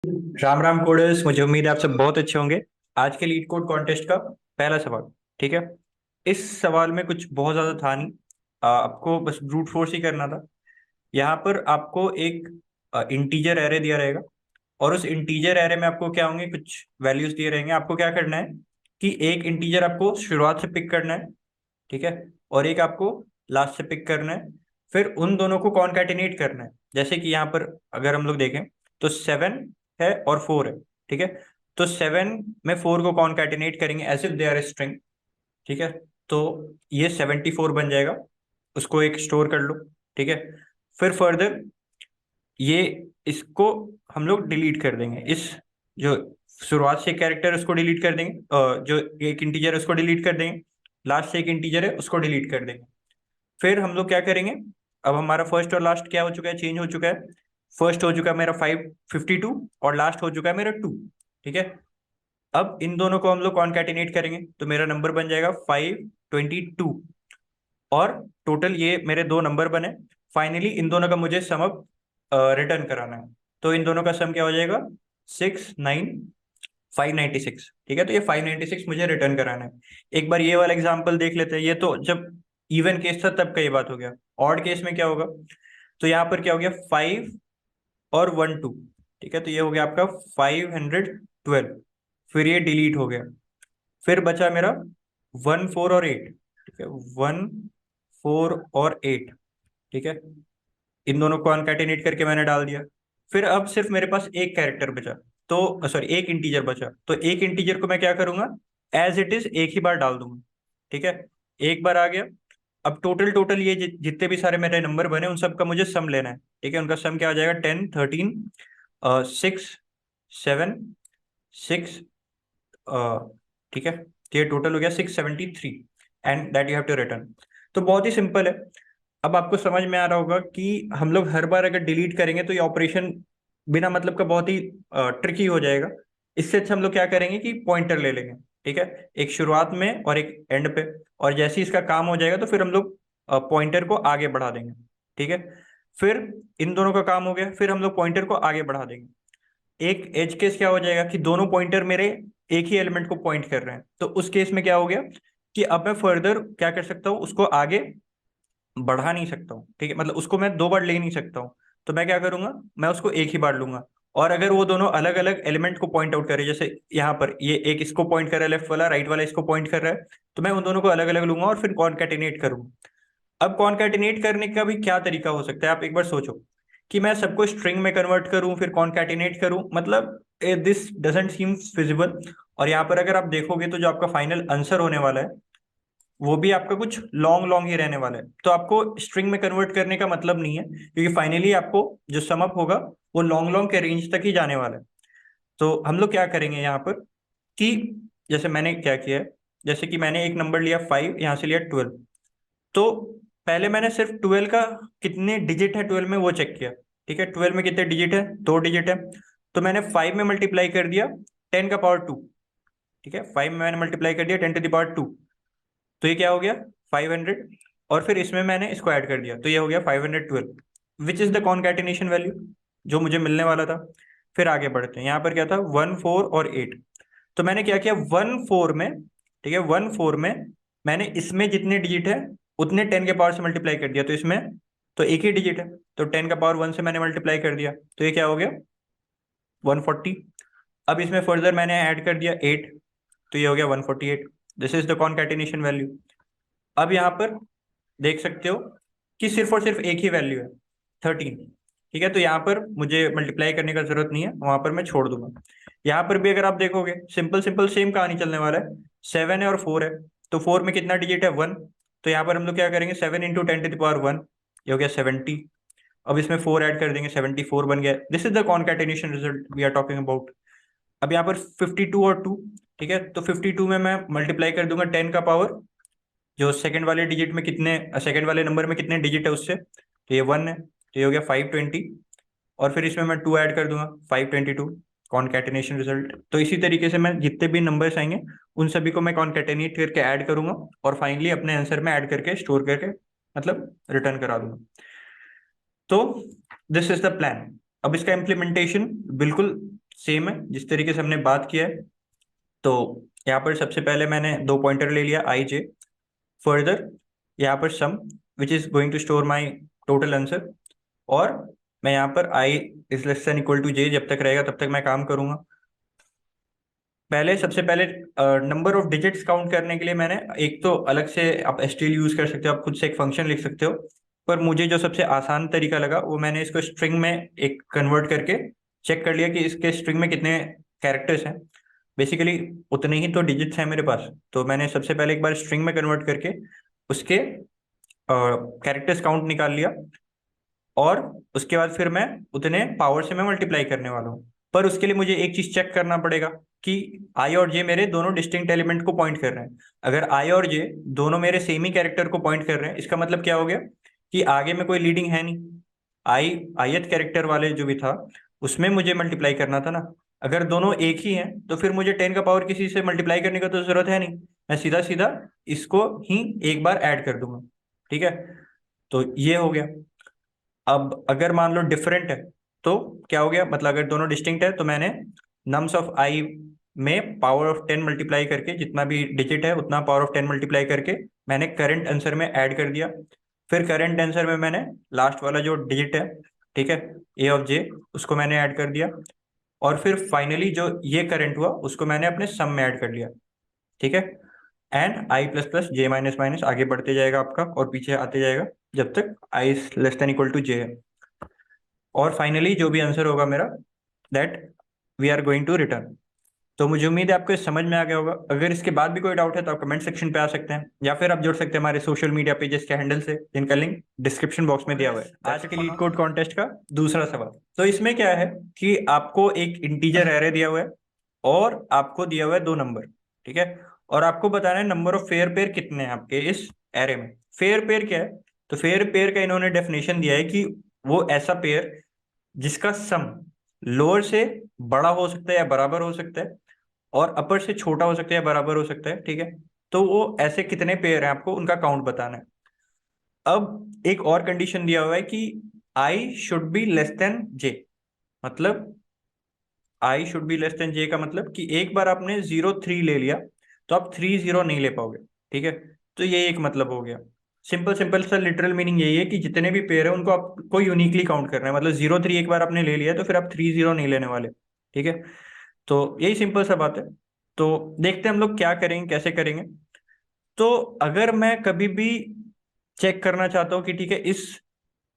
Ram Ram coders, मुझे उम्मीद है आप सब बहुत अच्छे होंगे। आज के लीड कोड कॉन्टेस्ट का पहला सवाल। ठीक है। इस सवाल में कुछ बहुत ज्यादा था नहीं। आपको बस ब्रूट फोर्स ही करना था। यहाँ पर आपको एक इंटीजर एरे दिया रहेगा और उस इंटीजर एरे में आपको क्या होंगे, कुछ वैल्यूज दिए रहेंगे। आपको क्या करना है कि एक इंटीजर आपको शुरुआत से पिक करना है। ठीक है। और एक आपको लास्ट से पिक करना है। फिर उन दोनों को कॉन्कैटिनेट करना है। जैसे कि यहाँ पर अगर हम लोग देखें तो 7 है और 4 है। ठीक है। तो 7 में 4 को कॉन्कैटिनेट करेंगे as if they are string. ठीक है। तो ये 74 बन जाएगा। उसको एक स्टोर कर लो। ठीक है। फिर फर्दर ये इसको हम लोग डिलीट कर देंगे। इस जो शुरुआत से कैरेक्टर उसको डिलीट कर देंगे, जो एक इंटीजर है उसको डिलीट कर देंगे। लास्ट से एक इंटीजर है उसको डिलीट कर देंगे। फिर हम लोग क्या करेंगे, अब हमारा फर्स्ट और लास्ट क्या हो चुका है, चेंज हो चुका है। फर्स्ट हो चुका है मेरा 552 और लास्ट हो चुका है मेरा 2। ठीक है। अब इन दोनों को हम लोग कॉन्कैटिनेट करेंगे तो मेरा नंबर बन जाएगा 522। और टोटल ये मेरे दो नंबर बने। फाइनली इन दोनों का मुझे सम अप रिटर्न कराना है। तो इन दोनों का सम क्या हो जाएगा, 596। ठीक है। तो ये 596 मुझे रिटर्न कराना है। एक बार ये वाला एग्जांपल देख लेते हैं। ये तो जब इवन केस था तब का ये बात हो गया। ऑड केस में क्या होगा, तो यहाँ पर क्या हो गया, 5 और 1 2। ठीक है। तो ये हो गया आपका 512। फिर ये डिलीट हो गया। फिर बचा मेरा 1 4 और 8। ठीक है। 1 4 और 8। ठीक है। इन दोनों को अनकैटिनेट करके मैंने डाल दिया। फिर अब सिर्फ मेरे पास एक कैरेक्टर बचा, तो सॉरी एक इंटीजर बचा। तो एक इंटीजर को मैं क्या करूंगा, एज इट इज एक ही बार डाल दूंगा। ठीक है। एक बार आ गया। अब टोटल टोटल ये जितने भी सारे मेरे नंबर बने उन सब का मुझे सम लेना है। ठीक है। उनका सम क्या आ जाएगा, 10 13 6 7 6। ठीक है। तो ये टोटल हो गया 673 and that you have to return. तो बहुत ही सिंपल है। अब आपको समझ में आ रहा होगा कि हम लोग हर बार अगर डिलीट करेंगे तो ये ऑपरेशन बिना मतलब का बहुत ही ट्रिकी हो जाएगा। इससे अच्छा हम लोग क्या करेंगे कि पॉइंटर ले लेंगे। ठीक है। एक शुरुआत में और एक एंड पे। और जैसे ही इसका काम हो जाएगा तो फिर हम लोग पॉइंटर को आगे बढ़ा देंगे। ठीक है। फिर इन दोनों का काम हो गया, फिर हम लोग पॉइंटर को आगे बढ़ा देंगे। एक एज केस क्या हो जाएगा कि दोनों पॉइंटर मेरे एक ही एलिमेंट को पॉइंट कर रहे हैं। तो उस केस में क्या हो गया कि अब मैं फर्दर क्या कर सकता हूँ, उसको आगे बढ़ा नहीं सकता हूँ। ठीक है। मतलब उसको मैं दो बार ले नहीं सकता हूँ। तो मैं क्या करूंगा, मैं उसको एक ही बार लूंगा। और अगर वो दोनों अलग अलग एलिमेंट को पॉइंट आउट करे, जैसे यहाँ पर ये एक इसको पॉइंट कर रहा है लेफ्ट वाला, राइट वाला इसको पॉइंट कर रहा है, तो मैं उन दोनों को अलग अलग लूंगा और फिर कॉन्कैटिनेट करूंगा। अब कॉन्कैटिनेट करने का भी क्या तरीका हो सकता है, आप एक बार सोचो कि मैं सबको स्ट्रिंग में कन्वर्ट करूं फिर कॉन्कैटिनेट करूं, मतलब दिस डजंट सीम फिजिबल। और यहाँ पर अगर आप देखोगे तो जो आपका फाइनल आंसर होने वाला है वो भी आपका कुछ लॉन्ग लॉन्ग ही रहने वाला है। तो आपको स्ट्रिंग में कन्वर्ट करने का मतलब नहीं है, क्योंकि फाइनली आपको जो सम अप होगा वो लॉन्ग लॉन्ग के रेंज तक ही जाने वाला है। तो हम लोग क्या करेंगे यहाँ पर कि जैसे मैंने क्या किया है, जैसे कि मैंने एक नंबर लिया 5, यहाँ से लिया 12। तो पहले मैंने सिर्फ 12 का कितने डिजिट है 12 में वो चेक किया। ठीक है। 12 में कितने डिजिट है, दो डिजिट है। तो मैंने 5 में मल्टीप्लाई कर दिया 10 का पावर 2। ठीक है। 5 में मैंने मल्टीप्लाई कर दिया 10 टू द पावर 2। तो ये क्या हो गया, 500। और फिर इसमें मैंने इसको ऐड कर दिया तो ये हो गया 512, which is the concatenation value जो मुझे मिलने वाला था। फिर आगे बढ़ते हैं। यहाँ पर क्या था, 1 4 और 8। तो मैंने क्या किया, 1 4 में, ठीक है, 1 4 में मैंने इसमें जितने डिजिट है उतने 10 के पावर से मल्टीप्लाई कर दिया। तो इसमें तो एक ही डिजिट है, तो 10 का पावर 1 से मैंने मल्टीप्लाई कर दिया तो ये क्या हो गया, 140। अब इसमें फर्दर मैंने ऐड कर दिया 8, तो ये हो गया 148। This is the concatenation value. अब यहाँ पर देख सकते हो कि सिर्फ और सिर्फ एक ही वैल्यू है, 13। ठीक है। तो यहाँ पर मुझे मल्टीप्लाई करने का जरूरत नहीं है, वहां पर मैं छोड़ दूंगा। यहाँ पर भी अगर आप देखोगे सिंपल सिंपल सेम कहानी चलने वाला है। 7 है और 4 है। तो 4 में कितना डिजिट है, 1। तो यहाँ पर हम लोग क्या करेंगे, 7 × 10 टू द पावर 1, ये हो गया 70। अब इसमें 4 ऐड कर देंगे, 74 बन गया। This is the concatenation result we are talking about. अब यहाँ पर 52 और 2। ठीक है। तो 52 में मैं मल्टीप्लाई कर दूंगा 10 का पावर, जो सेकंड वाले डिजिट में कितने, सेकंड वाले नंबर में कितने डिजिट है उससे, तो ये 1 है, तो ये हो गया 520। और फिर इसमें मैं 2 ऐड कर दूंगा, 522। Concatenation result. तो इसी तरीके से मैं जितने भी नंबर्स आएंगे उन सभी को मैं कॉन्कैटिनेट करके ऐड करूंगा और फाइनली अपने आंसर में ऐड करके स्टोर करके मतलब रिटर्न करा दूंगा। तो दिस इज द प्लान। अब इसका इम्प्लीमेंटेशन बिल्कुल सेम है जिस तरीके से हमने बात किया है। तो यहाँ पर सबसे पहले मैंने दो पॉइंटर ले लिया आई जे। फर्दर यहाँ पर sum which is going to store my total answer. और मैं यहाँ पर I is less than equal to J जब तक रहेगा तब तक मैं काम करूंगा। पहले सबसे पहले नंबर ऑफ डिजिट्स काउंट करने के लिए मैंने एक तो अलग से आप एसटीएल यूज कर सकते हो, आप खुद से एक फंक्शन लिख सकते हो। पर मुझे जो सबसे आसान तरीका लगा वो मैंने इसको स्ट्रिंग में एक कन्वर्ट करके चेक कर लिया कि इसके स्ट्रिंग में कितने कैरेक्टर्स हैं। बेसिकली उतने ही तो डिजिट्स हैं मेरे पास, तो मैंने सबसे पहले एक बार स्ट्रिंग में कन्वर्ट करके उसके कैरेक्टर्स काउंट निकाल लिया। और उसके बाद फिर मैं उतने पावर से मैं मल्टीप्लाई करने वाला हूँ। पर उसके लिए मुझे एक चीज चेक करना पड़ेगा कि आई और जे मेरे दोनों डिस्टिंक्ट एलिमेंट को पॉइंट कर रहे हैं। अगर आई और जे दोनों मेरे सेम ही कैरेक्टर को पॉइंट कर रहे हैं, इसका मतलब क्या हो गया कि आगे में कोई लीडिंग है नहीं। आई ith कैरेक्टर वाले जो भी था उसमें मुझे मल्टीप्लाई करना था ना। अगर दोनों एक ही हैं तो फिर मुझे 10 का पावर किसी से मल्टीप्लाई करने का तो जरूरत है नहीं। मैं सीधा सीधा इसको ही एक बार ऐड कर दूंगा। ठीक है, तो ये हो गया। अब अगर मान लो डिफरेंट है तो क्या हो गया, मतलब अगर दोनों डिस्टिंक्ट है तो मैंने नम्स ऑफ आई में पावर ऑफ 10 मल्टीप्लाई करके जितना भी डिजिट है उतना पावर ऑफ 10 मल्टीप्लाई करके मैंने करंट आंसर में ऐड कर दिया। फिर करंट आंसर में मैंने लास्ट वाला जो डिजिट है, ठीक है, ए ऑफ जे, उसको मैंने ऐड कर दिया। और फिर फाइनली जो ये करंट हुआ उसको मैंने अपने सम में ऐड कर लिया। ठीक है, and I plus plus J minus minus आगे बढ़ते जाएगा आपका और पीछे आते जाएगा जब तक I less than equal to J है। और फाइनली जो भी आंसर होगा मेरा that we are going to return. तो मुझे उम्मीद है आपको ये समझ में आ गया होगा। अगर इसके बाद भी कोई डाउट है तो आप कमेंट सेक्शन पे आ सकते हैं या फिर आप जुड़ सकते हैं हमारे सोशल मीडिया पेजेस के हैंडल से जिनका लिंक डिस्क्रिप्शन बॉक्स में दिया हुआ है। आज के लीड कोड कॉन्टेस्ट का दूसरा सवाल। तो इसमें क्या है कि आपको एक इंटीजर एरे दिया हुआ है और आपको दिया हुआ है दो नंबर। ठीक है, और आपको बताना है नंबर ऑफ फेयर पेयर कितने हैं आपके इस एरे में। फेयर पेयर क्या है, तो फेयर पेयर का इन्होंने डेफिनेशन दिया है कि वो ऐसा पेयर जिसका सम लोअर से बड़ा हो सकता है या बराबर हो सकता है और अपर से छोटा हो सकता है या बराबर हो सकता है। ठीक है, तो वो ऐसे कितने पेयर हैं आपको उनका काउंट बताना है। अब एक और कंडीशन दिया हुआ है कि I should be less than J. मतलब I should be less than J का मतलब कि एक बार आपने 0 3 ले लिया तो आप 3 0 नहीं ले पाओगे। ठीक है, तो ये एक मतलब हो गया। सिंपल सिंपल सा लिटरल मीनिंग यही है कि जितने भी पेयर है उनको आपको यूनिकली काउंट करना है। मतलब 0 3 एक बार आपने ले लिया तो फिर आप 3 0 नहीं लेने वाले। ठीक है, तो यही सिंपल सा बात है। तो देखते हैं हम लोग क्या करेंगे, कैसे करेंगे। तो अगर मैं कभी भी चेक करना चाहता हूँ कि ठीक है इस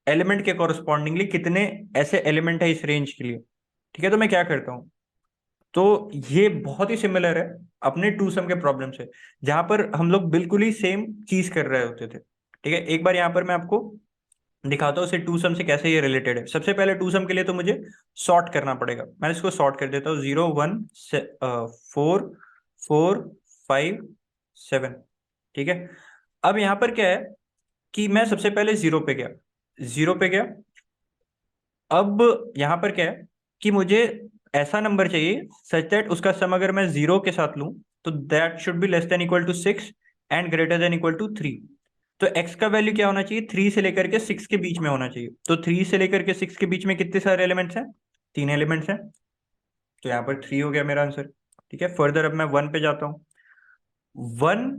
एलिमेंट के कॉरस्पॉन्डिंगली कितने ऐसे एलिमेंट है इस रेंज के लिए, ठीक है, तो मैं क्या करता हूँ। तो ये बहुत ही सिमिलर है अपने टू सम के प्रॉब्लम से जहां पर हम लोग बिल्कुल ही सेम चीज कर रहे होते थे। ठीक है, एक बार यहाँ पर मैं आपको दिखाता हूँ इसे टू सम से कैसे ये रिलेटेड है। सबसे पहले टू सम के लिए तो मुझे सॉर्ट करना पड़ेगा। मैं इसको सॉर्ट कर देता हूँ 0 1 4 4 5 7। ठीक है, अब यहाँ पर क्या है कि मैं सबसे पहले जीरो पे गया, जीरो पे गया। अब यहाँ पर क्या है कि मुझे ऐसा नंबर चाहिए सच दैट उसका सम अगर मैं जीरो के साथ लूं तो that should be less than equal to 6 and greater than equal to 3। तो x का वैल्यू क्या होना चाहिए, 3 से लेकर के 6 के बीच में होना चाहिए। तो 3 से लेकर के 6 के बीच में कितने सारे एलिमेंट्स हैं, तीन एलिमेंट्स हैं। तो यहाँ पर 3 हो गया मेरा आंसर। ठीक है, फर्दर अब मैं 1 पे जाता हूँ। 1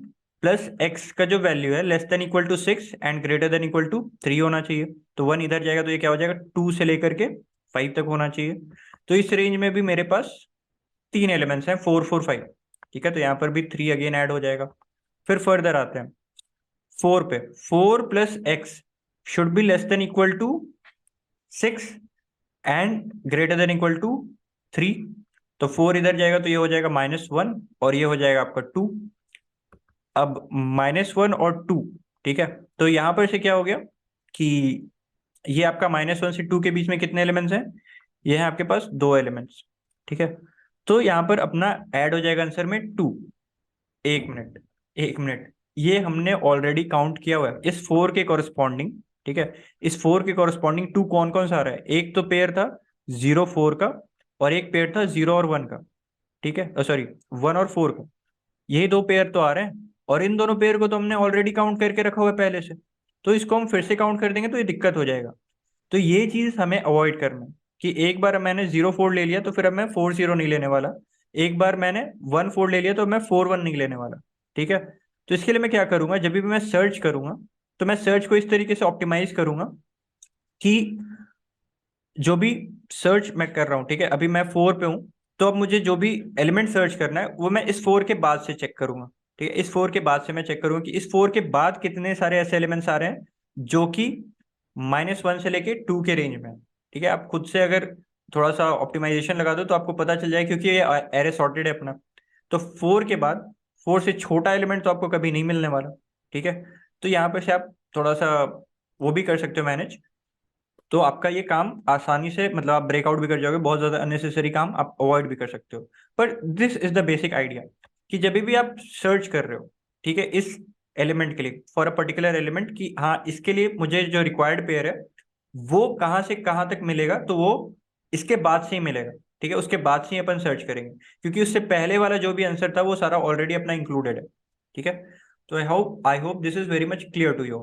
प्लस एक्स का जो वैल्यू है less than equal to 6 and greater than equal to 3 होना चाहिए। तो 1 इधर जाएगा तो ये क्या हो जाएगा, 2 से लेकर के 5 तक होना चाहिए। तो इस रेंज में भी मेरे पास तीन एलिमेंट्स हैं, 4 4 5। ठीक है, तो यहाँ पर भी 3 अगेन ऐड हो जाएगा। फिर फर्दर आते हैं 4 पे। 4 plus X should be less than equal to 6 and greater than equal to 3। तो 4 इधर जाएगा तो ये हो जाएगा -1 और ये हो जाएगा आपका 2। अब -1 और 2, ठीक है, तो यहां पर से क्या हो गया कि ये आपका -1 से 2 के बीच में कितने एलिमेंट्स हैं, ये है आपके पास दो एलिमेंट्स। ठीक है, तो यहां पर अपना ऐड हो जाएगा आंसर में 2। एक मिनट, एक मिनट, ये हमने ऑलरेडी काउंट किया हुआ है इस 4 के कॉरस्पॉन्डिंग। ठीक है, इस 4 के कॉरस्पॉन्डिंग 2 कौन कौन सा आ रहा है, एक तो पेयर था 0 4 का और एक पेयर था 0 और 1 का। ठीक है, सॉरी 1 और 4 का। यही दो पेयर तो आ रहे हैं और इन दोनों पेयर को तो हमने ऑलरेडी काउंट करके रखा हुआ है पहले से। तो इसको हम फिर से काउंट कर देंगे तो ये दिक्कत हो जाएगा। तो ये चीज हमें अवॉइड करना है कि एक बार मैंने 0 4 ले लिया तो फिर अब मैं 4 0 नहीं लेने वाला, एक बार मैंने 1 4 ले लिया तो मैं 4 1 नहीं लेने वाला। ठीक है। तो इसके लिए मैं क्या करूंगा, जब भी मैं सर्च करूंगा तो मैं सर्च को इस तरीके से ऑप्टिमाइज करूंगा कि जो भी सर्च मैं कर रहा हूँ, ठीक है, अभी मैं 4 पे हूँ, तो अब मुझे जो भी एलिमेंट सर्च करना है वो मैं इस 4 के बाद से चेक करूंगा। ठीक है, इस 4 के बाद से मैं चेक करूंगा कि इस 4 के बाद कितने सारे ऐसे एलिमेंट्स आ रहे हैं जो कि -1 से लेके 2 के रेंज में है। ठीक है, आप खुद से अगर थोड़ा सा ऑप्टिमाइजेशन लगा दो तो आपको पता चल जाए, क्योंकि ये एरे सॉर्टेड है अपना। तो 4 के बाद 4 से छोटा एलिमेंट तो आपको कभी नहीं मिलने वाला। ठीक है, तो यहाँ पर से आप थोड़ा सा वो भी कर सकते हो मैनेज, तो आपका ये काम आसानी से, मतलब आप ब्रेकआउट भी कर जाओगे, बहुत ज्यादा अननेसेसरी काम आप अवॉइड भी कर सकते हो। पर this is the basic idea कि जब भी आप सर्च कर रहे हो, ठीक है, इस एलिमेंट के लिए, फॉर अ पर्टिकुलर एलिमेंट, कि हाँ इसके लिए मुझे जो रिक्वायर्ड पेयर है वो कहाँ से कहाँ तक मिलेगा, तो वो इसके बाद से ही मिलेगा। ठीक है, उसके बाद से ही अपन सर्च करेंगे, क्योंकि उससे पहले वाला जो भी आंसर था वो सारा ऑलरेडी अपना इंक्लूडेड है। ठीक है, तो I hope this is very much clear to you.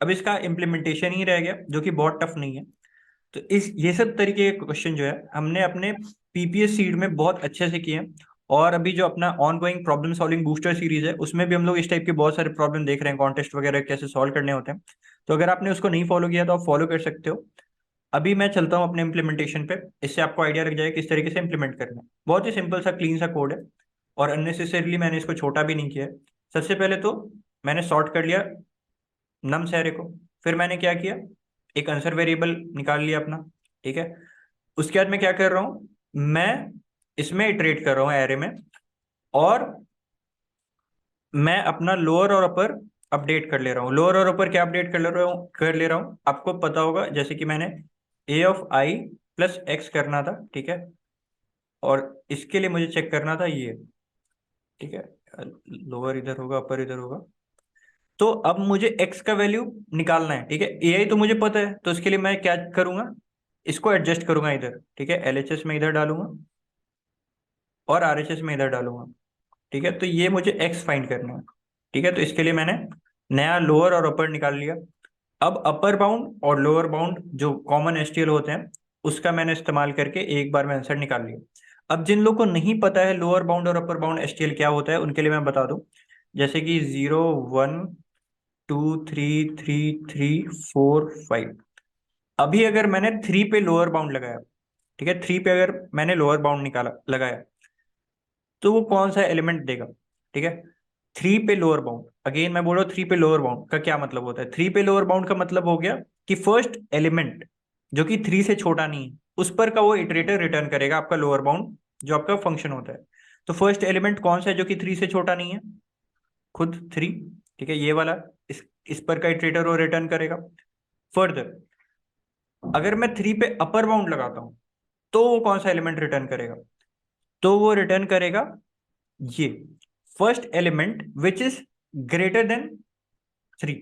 अब इसका इम्प्लीमेंटेशन ही रह गया, जो कि बहुत टफ नहीं है। तो इस ये सब तरीके के क्वेश्चन जो है हमने अपने पीपीएस सीड में बहुत अच्छे से किए हैं। और अभी जो अपना on going problem solving booster series है उसमें भी हम लोग इस टाइप के बहुत सारे प्रॉब्लम देख रहे हैं, कॉन्टेस्ट वगैरह कैसे सॉल्व करने होते हैं। तो अगर आपने उसको नहीं फॉलो किया तो आप फॉलो कर सकते हो। अभी मैं चलता हूँ अपने इम्प्लीमेंटेशन पे, इससे आपको आइडिया लग जाएगा किस तरीके से इम्प्लीमेंट करना है। बहुत ही सिंपल सा क्लीन सा कोड है, और अननेसेसरली मैंने इसको छोटा भी नहीं किया है। सबसे पहले तो मैंने सॉर्ट कर लिया नम्स एरे को। फिर मैंने क्या किया, एक आंसर वेरिएबल निकाल लिया अपना। ठीक है, उसके बाद मैं क्या कर रहा हूँ, मैं इसमें इटरेट कर रहा हूँ एरे में, और मैं अपना लोअर और अपर अपडेट कर ले रहा हूँ। लोअर और अपर क्या अपडेट कर ले रहा हूँ आपको पता होगा, जैसे कि मैंने a(i+x) करना था। ठीक है, और इसके लिए मुझे चेक करना था ये। ठीक है, लोअर इधर होगा, अपर इधर होगा। तो अब मुझे x का वैल्यू निकालना है। ठीक है, ai तो मुझे पता है, तो इसके लिए मैं क्या करूंगा, इसको एडजस्ट करूंगा इधर। ठीक है, एलएचएस में इधर डालूंगा और आरएचएस में इधर डालूंगा। ठीक है, तो ये मुझे x फाइंड करना है। ठीक है, तो इसके लिए मैंने नया लोअर और अपर निकाल लिया। अब अपर बाउंड और लोअर बाउंड जो कॉमन एसटीएल होते हैं उसका मैंने इस्तेमाल करके एक बार में आंसर निकाल लिया। अब जिन लोगों को नहीं पता है लोअर बाउंड और अपर बाउंड एसटीएल क्या होता है, उनके लिए मैं बता दूं, जैसे कि 0 1 2 3 3 3 4 5। अभी अगर मैंने 3 पे लोअर बाउंड लगाया, ठीक है, 3 पे अगर मैंने लोअर बाउंड निकाला लगाया, तो वो कौन सा एलिमेंट देगा। ठीक है, 3 पे लोअर बाउंड, अगेन मैं बोल रहा हूँ 3 पे लोअर बाउंड का क्या मतलब होता है। 3 पे लोअर बाउंड का मतलब हो गया कि फर्स्ट एलिमेंट जो कि 3 से छोटा नहीं है उस पर का वो इटरेटर रिटर्न करेगा आपका लोअर बाउंड, जो आपका फंक्शन होता है। तो फर्स्ट एलिमेंट कौन सा है जो कि 3 से छोटा नहीं है, खुद 3। ठीक है, ये वाला, इस पर का इटरेटर वो रिटर्न करेगा। फर्दर अगर मैं 3 पे अपर बाउंड लगाता हूं तो वो कौन सा एलिमेंट रिटर्न करेगा, तो वो रिटर्न करेगा ये first element which is greater than 3।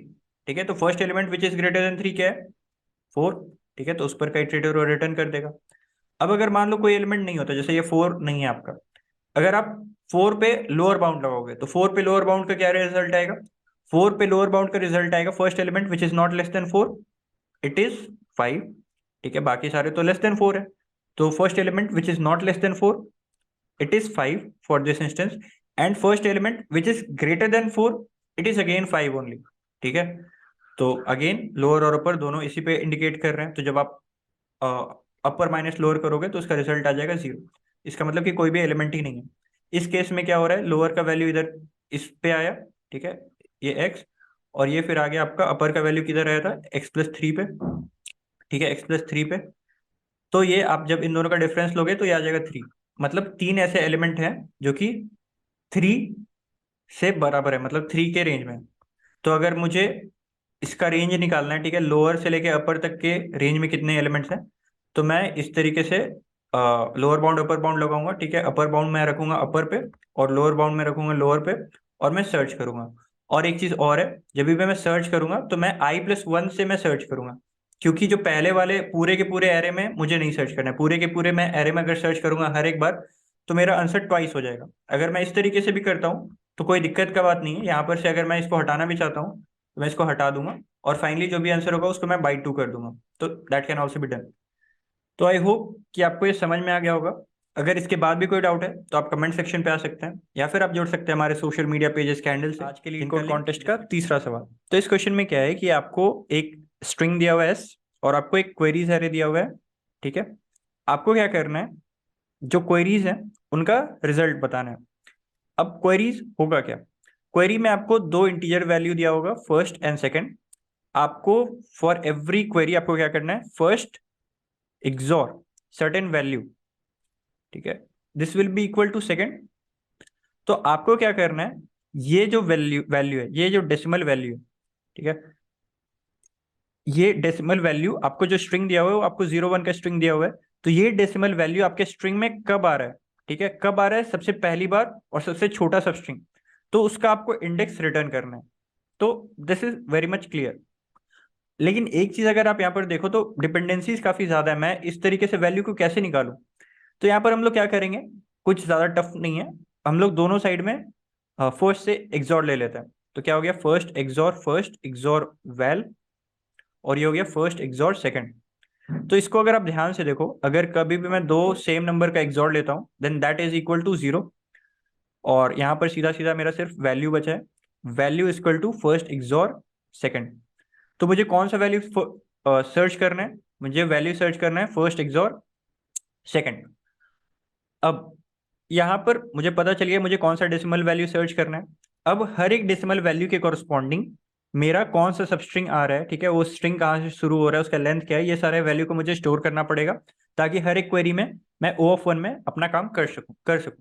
ठीक है, तो first element which is greater than 3 क्या है, 4। ठीक है, तो उस पर का इटरेटर वो रिटर्न कर देगा। अब अगर मान लो कोई एलिमेंट नहीं होता, जैसे ये 4 नहीं है आपका, अगर आप 4 पे लोअर बाउंड लगाओगे तो 4 पे लोअर बाउंड का क्या रिजल्ट आएगा, 4 पे लोअर बाउंड का रिजल्ट आएगा first element which is not less than 4, it is 5। ठीक है, बाकी सारे तो लेस देन 4 है, तो first element which is not less than 4, it is 5 for this instance, and first element which is greater than 4, it is again 5 only। ठीक है, तो अगेन लोअर और अपर दोनों इसी पे इंडिकेट कर रहे हैं, तो जब आप अपर माइनस लोअर करोगे तो उसका रिजल्ट आ जाएगा 0। इसका मतलब कि कोई भी एलिमेंट ही नहीं है। इस केस में क्या हो रहा है, लोअर का वैल्यू इधर इस पे आया, ठीक है, ये x, और ये फिर आगे आपका अपर का वैल्यू किधर आया था, x+3 पे। ठीक है, x+3 पे, तो ये आप जब इन दोनों का डिफरेंस लोगे तो ये आ जाएगा 3। मतलब 3 ऐसे एलिमेंट हैं जो कि 3 से बराबर है, मतलब 3 के रेंज में। तो अगर मुझे इसका रेंज निकालना है, ठीक है, लोअर से लेके अपर तक के रेंज में कितने एलिमेंट्स हैं, तो मैं इस तरीके से लोअर बाउंड अपर बाउंड लगाऊंगा। ठीक है, अपर बाउंड में रखूंगा अपर पे, और लोअर बाउंड में रखूंगा लोअर पे, और मैं सर्च करूंगा। और एक चीज और है, जब भी मैं सर्च करूंगा तो मैं i+1 से मैं सर्च करूंगा, क्योंकि जो पहले वाले पूरे के पूरे एरे में मुझे नहीं सर्च करना है। पूरे के पूरे मैं एरे में अगर सर्च करूंगा हर एक बार, तो मेरा आंसर ट्वाइस हो जाएगा। अगर मैं इस तरीके से भी करता हूँ तो कोई दिक्कत का बात नहीं है। यहाँ पर से अगर मैं इसको हटाना भी चाहता हूँ तो मैं इसको हटा दूंगा, और फाइनली जो भी आंसर होगा उसको मैं बाई 2 कर दूंगा, तो that can also be done. तो आई होप कि आपको ये समझ में आ गया होगा। अगर इसके बाद भी कोई डाउट है तो आप कमेंट सेक्शन पे आ सकते हैं, या फिर आप जोड़ सकते हैं हमारे सोशल मीडिया पेजेस के हैंडल से। आज के लिए कोड कॉन्टेस्ट का तीसरा सवाल। तो इस क्वेश्चन में क्या है कि आपको एक स्ट्रिंग दिया हुआ है S, और आपको एक क्वेरीज एरे दिया हुआ है। ठीक है, आपको क्या करना है, जो क्वेरीज है उनका रिजल्ट बताना है। अब क्वेरीज होगा क्या, क्वेरी में आपको दो इंटीजर वैल्यू दिया होगा, फर्स्ट एंड सेकंड। आपको फॉर एवरी क्वेरी आपको क्या करना है, फर्स्ट इग्जॉर सर्टेन वैल्यू। ठीक है, this will be equal to second. तो आपको क्या करना है, ये जो वैल्यू वैल्यू है, ये जो डेसिमल वैल्यू है, ठीक है, ये डेसिमल वैल्यू आपको जो स्ट्रिंग दिया हुआ है वो आपको 0 1 का स्ट्रिंग दिया हुआ है। तो ये डेसिमल वैल्यू आपके स्ट्रिंग में कब आ रहा है, ठीक है, कब आ रहा है, सबसे पहली बार और सबसे छोटा सब स्ट्रिंग, तो उसका आपको इंडेक्स रिटर्न करना है। तो this is very much clear. लेकिन एक चीज अगर आप यहाँ पर देखो तो डिपेंडेंसीज काफी ज्यादा है, मैं इस तरीके से वैल्यू को कैसे निकालूं। तो यहाँ पर हम लोग क्या करेंगे, कुछ ज्यादा टफ नहीं है, हम लोग दोनों साइड में फर्स्ट से एक्सॉर ले लेते हैं। तो क्या हो गया, फर्स्ट एक्सॉर वैल, और ये हो गया फर्स्ट एक्सॉर सेकंड। तो इसको अगर आप ध्यान से देखो, अगर कभी भी मैं दो सेम नंबर का एक्सॉर लेता हूं then that is equal to 0, और यहाँ पर सीधा सीधा मेरा सिर्फ वैल्यू बचा है, value is equal to first XOR second. तो मुझे कौन सा वैल्यू सर्च करना है, मुझे वैल्यू सर्च करना है फर्स्ट एक्सॉर सेकंड। अब यहाँ पर मुझे पता चल गया मुझे कौन सा डेसिमल वैल्यू सर्च करना है। अब हर एक डेसिमल वैल्यू के कॉरस्पॉन्डिंग मेरा कौन सा सब स्ट्रिंग आ रहा है, ठीक है, वो स्ट्रिंग कहाँ से शुरू हो रहा है, उसका लेंथ क्या है, ये सारे वैल्यू को मुझे स्टोर करना पड़ेगा, ताकि हर एक क्वेरी में मैं O(1) में अपना काम कर सकूं।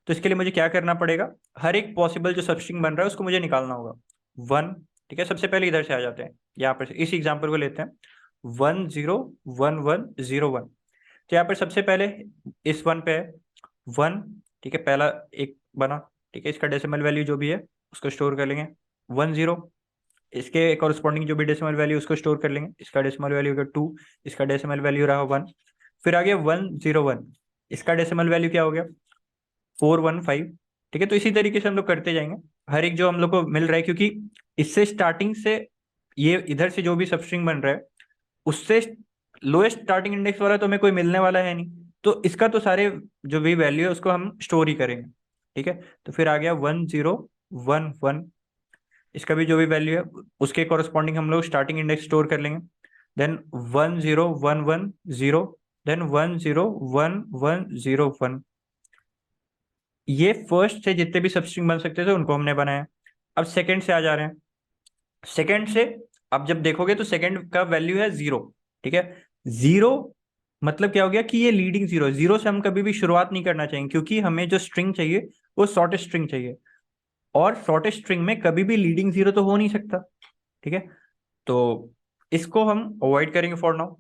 तो इसके लिए मुझे क्या करना पड़ेगा, हर एक पॉसिबल जो सब स्ट्रिंग बन रहा है उसको मुझे निकालना होगा। 1, ठीक है, सबसे पहले इधर से आ जाते हैं, यहाँ पर इस एग्जाम्पल को लेते हैं, 1 0 1 1 0 1। तो यहाँ पर सबसे पहले इस 1 पे है 1, ठीक है, पहला एक बना, ठीक है, इसका डेसिमल वैल्यू जो भी है उसको स्टोर कर लेंगे 1 0। इसके कॉरस्पॉन्डिंग जो भी डेसिमल वैल्यू उसको स्टोर कर लेंगे, इसका डेसिमल वैल्यू होगा 2, इसका डेसिमल वैल्यू रहा 1। फिर आ गया 1 0 1, इसका डेसिमल वैल्यू क्या हो गया 4 1 5। ठीक है, तो इसी तरीके से हम लोग करते जाएंगे, हर एक जो हम लोग को मिल रहा है, क्योंकि इससे स्टार्टिंग से ये इधर से जो भी सबस्ट्रिंग बन रहा है उससे लोएस्ट स्टार्टिंग इंडेक्स वाला तो हमें कोई मिलने वाला है नहीं, तो इसका तो सारे जो भी वैल्यू है उसको हम स्टोर ही करेंगे। ठीक है, तो फिर आ गया 1 0 1 1, इसका भी जो भी वैल्यू है उसके कॉरस्पॉन्डिंग हम लोग स्टार्टिंग इंडेक्स स्टोर कर लेंगे। Then 1 0 1 1 0, then 1 0 1 1 0 1। ये फर्स्ट से जितने भी सबस्ट्रिंग बन सकते थे उनको हमने बनाया। अब सेकंड से आ जा रहे हैं, सेकंड से अब जब देखोगे तो सेकंड का वैल्यू है 0। ठीक है, 0 मतलब क्या हो गया कि ये लीडिंग 0, 0 से हम कभी भी शुरुआत नहीं करना चाहिए, क्योंकि हमें जो स्ट्रिंग चाहिए वो शॉर्टेस्ट स्ट्रिंग चाहिए, और शॉर्टेस्ट स्ट्रिंग में कभी भी लीडिंग 0 तो हो नहीं सकता। ठीक है, तो इसको हम अवॉइड करेंगे फॉर नाउ।